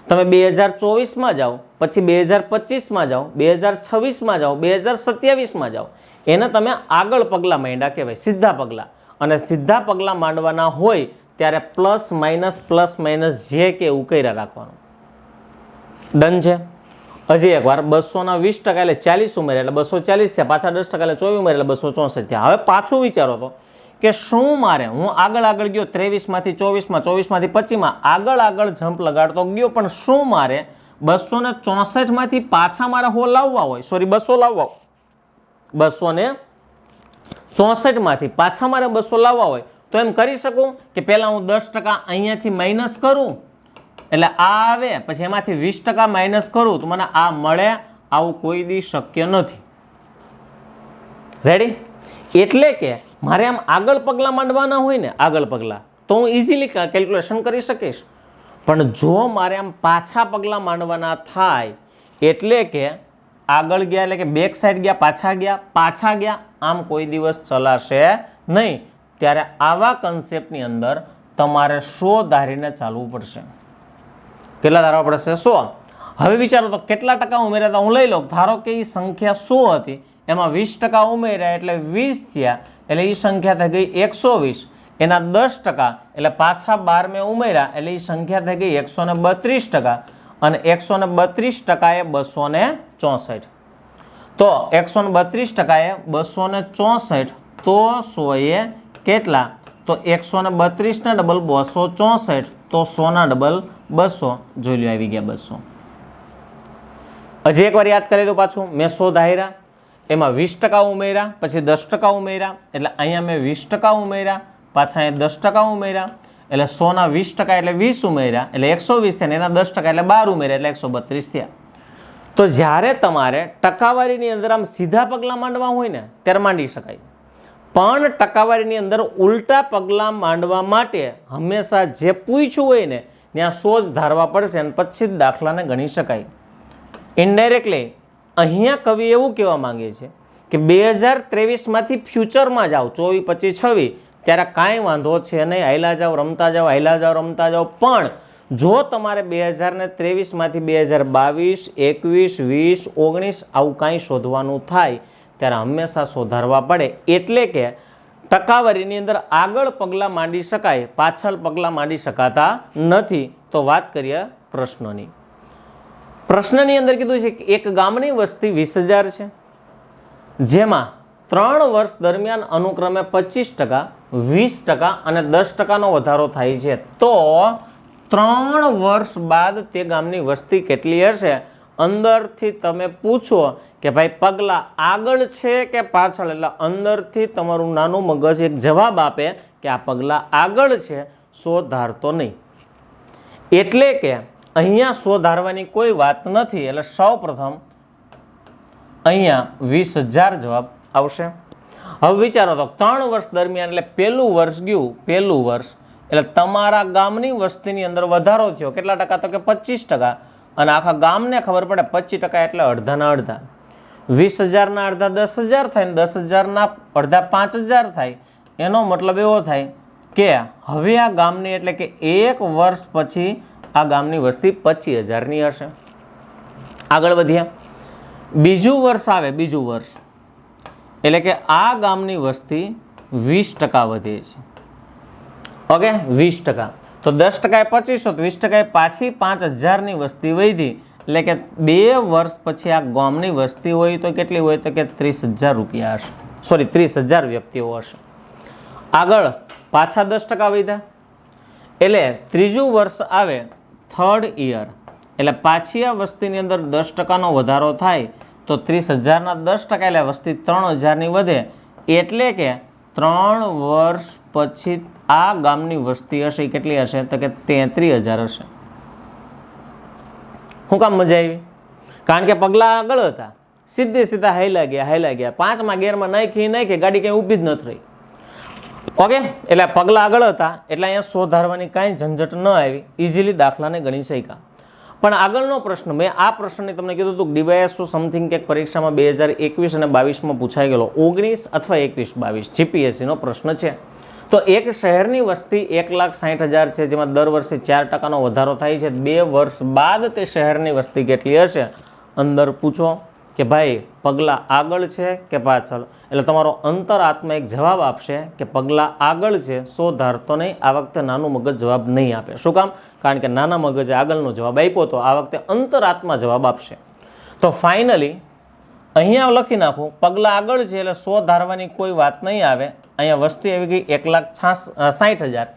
તમે 2024માં જાઓ, પછી 2025માં જાઓ, 2026માં જાઓ, 2027માં જાઓ, એને તમે આગળ પગલાં માંડ્યા કહેવાય, સીધા પગલાં. અને સીધા પગલાં માંડવાના હોય ત્યારે પ્લસ માઇનસ જે કે એવું કર્યા રાખવાનું. ડન છે. હજી એકવાર 200ના 20% એટલે 40 ઉમેર્યા એટલે 240 થયા, પાછા 10% એટલે 24 ઉમેર્યા એટલે 264 થયા. હવે પાછું વિચારો તો કે શું મારે, હું આગળ ગયો 23માંથી 24માં, 24માંથી 25માં, આગળ જમ્પ લગાડતો ગયો, પણ શું મારે 264માંથી પાછા મારે લાવવા હોય, સોરી 200 લાવવા, 264માંથી પાછા મારે 200 લાવવા હોય તો એમ કરી શકું કે પહેલાં હું 10% અહીંયાથી માઇનસ કરું એટલે આ આવે, પછી એમાંથી 20% માઇનસ કરું તો મને આ મળે. આવું કોઈ દી શક્ય નથી. રેડી? એટલે કે મારે આમ આગળ પગલાં માંડવાના હોય ને, આગળ પગલાં, તો હું ઇઝીલી કેલ્ક્યુલેશન કરી શકીશ. પણ જો મારે આમ પાછા પગલાં માંડવાના થાય, એટલે કે આગળ ગયા એટલે કે બેક સાઈડ ગયા, પાછા ગયા, આમ કોઈ દિવસ ચલાશે નહીં. ત્યારે આવા કન્સેપ્ટની અંદર તમારે 100 ધારીને ચાલવું પડશે. કેટલા ધારવા પડશે? 100. હવે વિચારો તો કેટલા ટકા ઉમેર્યા હતા. હું લઈ લઉં, ધારો કે એ સંખ્યા 100 હતી, એમાં 20% ઉમેર્યા એટલે 20 થયા, એટલે એ સંખ્યા થઈ ગઈ 120. એના 10% એટલે પાછા 12 મેં ઉમેર્યા એટલે એ સંખ્યા થઈ ગઈ 132%. અને 132% એ 264. તો 132% એ 264, તો 100 એ કેટલા? તો 132 ના ડબલ 264, તો 100 ના ડબલ 200. જોઈ લો, આવી ગયા 200. હજી એકવાર યાદ કરી દો પાછું. મેં 100 ધાર્યા, એમાં 20% ઉમેર્યા, પછી 10% ઉમેર્યા, એટલે અહીંયા મેં 20% ઉમેર્યા, પાછા અહીંયા 10% ઉમેર્યા, એટલે 100ના 20% એટલે 20 ઉમેર્યા એટલે 120 થયા, એના 10% એટલે 12 ઉમેર્યા એટલે 132 થયા. તો જ્યારે તમારે ટકાવારીની અંદર આમ સીધા પગલાં માંડવા હોય ને ત્યારે માંડી શકાય, પણ ટકાવારીની અંદર ઉલટા પગલાં માંડવા માટે હંમેશા જે પૂછ્યું હોય ને ત્યાં 100 જ ધારવા પડશે અને પછી જ દાખલાને ગણી શકાય. ઇનડાયરેક્ટલી અહીંયા કવિ એવું કહેવા માંગે છે કે 2023માંથી ફ્યુચરમાં જાઓ, 24, 25, 26, ત્યારે કાંઈ વાંધો છે નહીં, હાઈલા જાઓ, રમતા જાઓ, હાઈલા જાઓ, રમતા જાઓ. પણ જો તમારે 2023માંથી 2022, 21, 20, 19 આવું કાંઈ શોધવાનું થાય ત્યારે હંમેશા સુધારવા પડે. એટલે કે ટકાવારીની અંદર આગળ પગલાં માંડી શકાય, પાછળ પગલાં માંડી શકાતા નથી. તો વાત કરીએ પ્રશ્નની. પ્રશ્નની અંદર કીધું છે કે એક ગામની વસ્તી 20,000 છે, જેમાં 3 વર્ષ દરમિયાન અનુક્રમે 25%, 20% અને 10%નો વધારો થાય છે. તો 3 વર્ષ બાદ તે ગામની વસ્તી કેટલી હશે? અંદરથી તમે પૂછો કે ભાઈ પગલાં આગળ છે કે પાછળ, એટલે અંદરથી તમારું નાનું મગજ એક જવાબ આપે કે આ પગલાં આગળ છે, 100 ધારતો નહીં. એટલે કે અહીંયા 100 ધારવાની કોઈ વાત નથી. એટલે સૌ પ્રથમ અહીંયા 20,000 જવાબ આવશે. હવે વિચારો તો 3 વર્ષ દરમિયાન એટલે પહેલું વર્ષ ગયું, પહેલું વર્ષ એટલે તમારા ગામની વસ્તીની અંદર વધારો થયો. કેટલા ટકા? તો કે 25%. અને આખા ગામને ખબર પડે 25% એટલે અડધાના અડધા. 20,000ના અડધા 10,000 થાય ને 10,000ના અડધા 5,000 થાય. એનો મતલબ એવો થાય કે હવે આ ગામની એટલે કે 1 વર્ષ પછી આ ગામની વસ્તી 25,000ની હશે. આગળ વધ્યા. બીજું વર્ષ આવે, બીજું વર્ષ એટલે કે આ ગામની વસ્તી 20% વધે છે. ઓકે, 20%. તો 10% એ 2500, તો 20% પાછી 5000ની વસ્તી વધી, એટલે કે 2 વર્ષ પછી આ ગામની વસ્તી હોય તો કેટલી હોય? તો કે 30,000 રૂપિયા હશે, સોરી 30,000 વ્યક્તિઓ હશે. આગળ પાછા 10% વધ્યા, એટલે ત્રીજું વર્ષ આવે, થર્ડ યર, એટલે પાછી આ વસ્તીની અંદર 10%નો વધારો થાય તો 30,000ના 10% એટલે વસ્તી 3,000ની વધે, એટલે કે 3 વર્ષ પછી આ ગામની વસ્તી હશે એ કેટલી હશે? તો કે 33,000 હશે. શું કામ મજા આવી? કારણ કે પગલાં આગળ હતા, સીધે સીધા હાલ્યા ગયા. 5મા ગેરમાં નાખી ગાડી ક્યાંય ઊભી જ નથી રહી. ઓકે, એટલે પગલાં આગળ હતા એટલે અહીંયા 100 ધારવાની કાંઈ ઝંઝટ ન આવી, ઇઝીલી દાખલાને ગણી શક્યા. પણ આગળનો પ્રશ્ન, મેં આ પ્રશ્નની તમને કીધું હતું, ડીવાયએસઓ સમથિંગ કે પરીક્ષામાં 2021 અને 22માં પૂછાઈ ગયેલો, 19 અથવા 21-22 જીપીએસસીનો પ્રશ્ન છે. તો એક શહેરની વસ્તી 1,60,000 છે, જેમાં દર વર્ષે 4%નો વધારો થાય છે. 2 વર્ષ બાદ તે શહેરની વસ્તી કેટલી હશે? અંદર પૂછો કે ભાઈ પગલાં આગળ છે કે પાછળ, એટલે તમારો અંતરાત્મા એક જવાબ આપશે કે પગલાં આગળ છે. 100 ધારતો નહીં, આ વખતે નાનું મગજ જવાબ નહીં આપે. શું કામ? કારણ કે નાના મગજે આગળનો જવાબ આપ્યો તો આ વખતે અંતરાત્મા જવાબ આપશે. તો ફાઇનલી અહીંયા લખી નાખું, પગલાં આગળ છે એટલે 100 ધારવાની કોઈ વાત નહીં આવે. અહીંયા વસ્તી આવી ગઈ 1,60,000.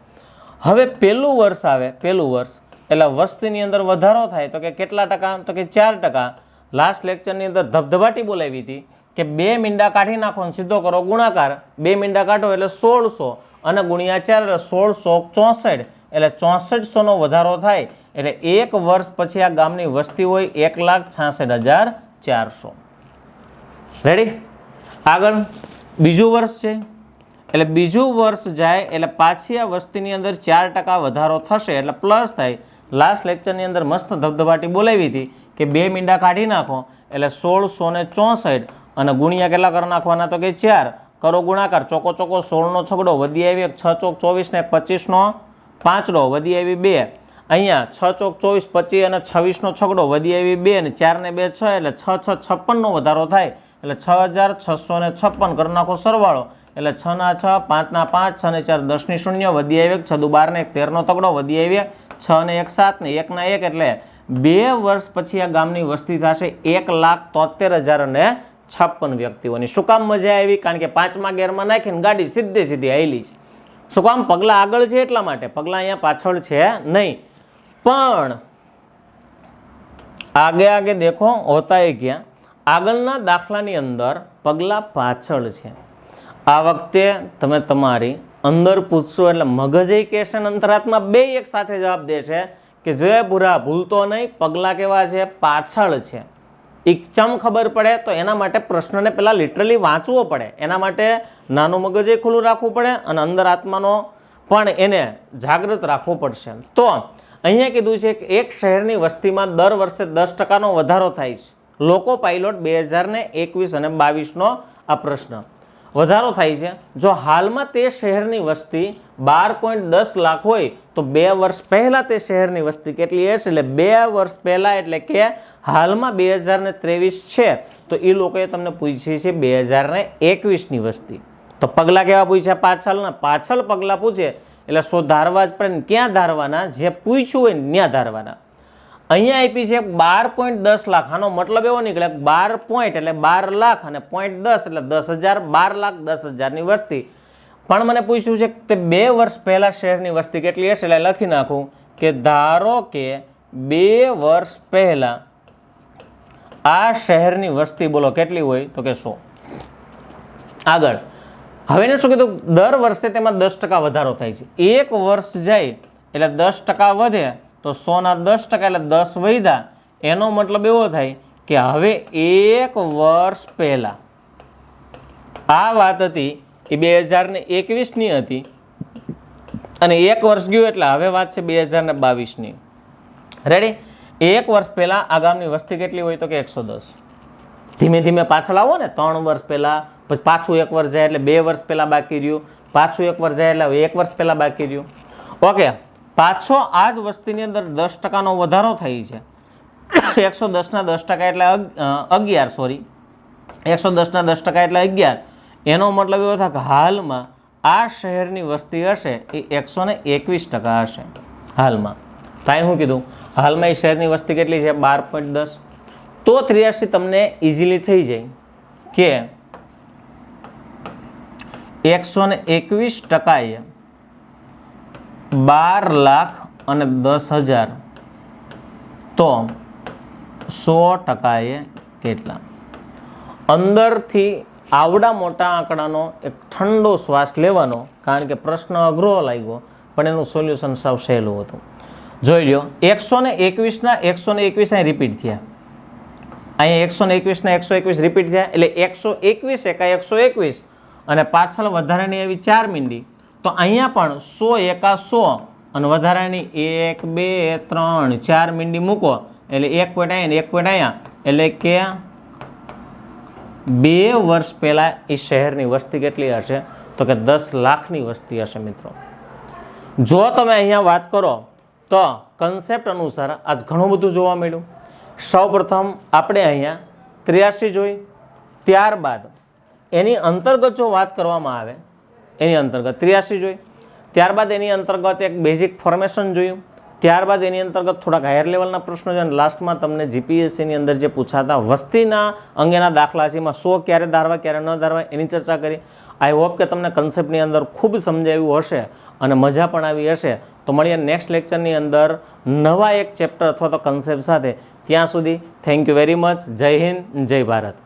હવે પહેલું વર્ષ આવે, પહેલું વર્ષ એટલે વસ્તીની અંદર વધારો થાય તો કે કેટલા ટકા? તો કે 4%. લાસ્ટ લેક્ચરની અંદર ધબધબાટી બોલાવી હતી કે 2 મીંડા કાઢી નાખો અને સીધો કરો ગુણાકાર. 2 મીંડા કાઢો એટલે 1600 અને ગુણ્યા 4 એટલે 1664, એટલે 6400નો વધારો થાય. એટલે 1 વર્ષ પછી આ ગામની વસ્તી હોય 1,66,400. રેડી? આગળ બીજું વર્ષ છે, એટલે બીજું વર્ષ જાય એટલે પાછી આ વસ્તીની અંદર 4% વધારો થશે, એટલે પ્લસ થાય. લાસ્ટ લેક્ચરની અંદર મસ્ત ધબધબાટી બોલાવી હતી કે 2 મીંડા કાઢી નાખો એટલે 1664 અને ગુણ્યા કેટલા કરી નાખવાના? તો કે 4 કરો ગુણાકાર. ચોકો 16નો છગડો વધી આવી 6 ચોક 24 ને 25નો પાંચડો વધી આવી 2. અહીંયા 6 ચોક 24, 25 અને 26નો છગડો વધી આવી 2 અને 4 ને 2 6 એટલે 6 6 56નો વધારો થાય, એટલે 6,656 કરી નાખો સરવાળો. એટલે 6 ના 6, 5 ના 5, 6 ને 4 10 ની 0 વધી આવી 6 દુ 12 ને 13નો તગડો વધી આવી 6 ને 1 7 ને 1 ના 1, એટલે 2 વર્ષ પછી આ ગામની વસ્તી થશે 1,73,056 વ્યક્તિઓની. શું કામ મજા આવી? કારણ કે 5મા ગેરમાં નાખીને ગાડી સીધે સીધી હાલી છે. શું કામ? પગલાં આગળ છે એટલા માટે, પગલાં અહીંયા પાછળ છે નહીં. પણ આગે દેખો હોતા એ ક્યાં? આગળના દાખલાની અંદર પગલાં પાછળ છે. આ વખતે તમે તમારી અંદર પૂછશો એટલે મગજે કહેશે ને અંતરાત્મા બે એક સાથે જવાબ દેશે કે જય બુરા ભૂલતો નહીં, પગલાં કેવા છે? પાછળ છે. ચમ ખબર પડે તો એના માટે પ્રશ્નને પહેલાં લિટરલી વાંચવો પડે, એના માટે નાનું મગજે ખુલ્લું રાખવું પડે અને અંદર આત્માનો પણ એને જાગૃત રાખવો પડશે. તો અહીંયા કીધું છે કે એક શહેરની વસ્તીમાં દર વર્ષે 10%નો વધારો થાય છે. લોકો પાયલોટ 2021 અને 22નો આ પ્રશ્ન વધારો થાય છે. જો હાલમાં તે શહેરની વસ્તી 12.10 લાખ હોય તો 2 વર્ષ પહેલાં તે શહેરની વસ્તી કેટલી હશે? એટલે 2 વર્ષ પહેલાં, એટલે કે હાલમાં 2023 છે તો એ લોકોએ તમને પૂછી છે 2021ની વસ્તી. તો પગલાં કેવા પૂછ્યા? પાછળના. પાછળ પગલાં પૂછે એટલે 100 ધારવા જ પડે ને. ક્યાં ધારવાના? જે પૂછ્યું હોય ને ત્યાં ધારવાના. અહીંયા આપી છે 12.10 લાખ. આનો મતલબ એવો નીકળે 12 પોઈન્ટ એટલે 12 લાખ અને 0.10 એટલે 10,000, 12,10,000ની વસ્તી. પણ મને પૂછ્યું છે કે 2 વર્ષ પહેલા શહેરની વસ્તી કેટલી હશે? એટલે લખી નાખું કે ધારો કે 2 વર્ષ પહેલા આ શહેરની વસ્તી બોલો કેટલી હોય? તો કે 100. આગળ હવે એને શું કીધું? દર વર્ષે તેમાં 10% વધારો થાય છે. 1 વર્ષ જાય એટલે 10% વધે તો 100 ના 10% એટલે 10 વધ્યા. એનો મતલબ એવો થાય કે હવે 1 વર્ષ પહેલા આ વાત હતી એ 2021ની હતી અને 1 વર્ષ ગયું એટલે હવે વાત છે 2022ની. રેડી? 1 વર્ષ પહેલા આ ગામની વસ્તી કેટલી હોય? તો કે 110. ધીમે ધીમે પાછળ આવો ને, 3 વર્ષ પહેલા, પછી પાછું 1 વર્ષ જાય એટલે 2 વર્ષ પહેલા બાકી રહ્યું, પાછું 1 વર્ષ જાય એટલે 1 વર્ષ પહેલા બાકી રહ્યું. ઓકે, પાછો આ જ વસ્તીની અંદર 10%નો વધારો થાય છે. 110 ના 10% એટલે 11, સોરી 110 ના 10% એટલે 11. એનો મતલબ એવો થાય કે હાલમાં આ શહેરની વસ્તી હશે એ 121% હશે હાલમાં. તો અહીં શું કીધું, હાલમાં એ શહેરની વસ્તી કેટલી છે? 12.10. તો 83 તમને ઇઝીલી થઈ જાય કે 121% 12,10,000 તો 100% કેટલા? અંદરથી આવડા મોટા આંકડાનો એક ઠંડો શ્વાસ લેવાનો, કારણ કે પ્રશ્ન અઘરો લાગ્યો પણ એનું સોલ્યુશન સાવ સહેલું હતું. જોઈ લો, 121 ના 121 અહીં રિપીટ થયા, અહીંયા 121 ના 121 રિપીટ થયા એટલે 121 એકા 121 અને પાછળ વધારાની આવી 4 મીંડી. તો અહીંયા પણ 100 એકા 100 અને વધારાની 1 2 3 4 મીંડી મૂકો એટલે 1 પોઈન્ટ અહીંયા 1 પોઈન્ટ અહીંયા, એટલે કે 2 વર્ષ પહેલાં એ શહેરની વસ્તી કેટલી હશે? તો કે 10 લાખની વસ્તી હશે. મિત્રો જો તમે અહીંયા વાત કરો તો કન્સેપ્ટ અનુસાર આજ ઘણું બધું જોવા મળ્યું. સૌપ્રથમ આપણે અહીંયા 83 જોઈ, ત્યારબાદ એની અંતર્ગત જો વાત કરવામાં આવે એની અંતર્ગત 83 જોઈ, ત્યારબાદ એની અંતર્ગત એક બેઝિક ફોર્મેશન જોયું, ત્યારબાદ એની અંતર્ગત થોડાક હાયર લેવલના પ્રશ્નો છે અને લાસ્ટમાં તમને જીપીએસસીની અંદર જે પૂછાતા વસ્તીના અંગેના દાખલા છે એમાં 100 ક્યારે ધારવા ક્યારે ન ધારવા એની ચર્ચા કરી. આઈ હોપ કે તમને કન્સેપ્ટની અંદર ખૂબ સમજાવ્યું હશે અને મજા પણ આવી હશે. તો મળીએ નેક્સ્ટ લેક્ચરની અંદર નવા એક ચેપ્ટર અથવા તો કન્સેપ્ટ સાથે. ત્યાં સુધી થેન્ક યુ વેરી મચ. જય હિન્દ, જય ભારત.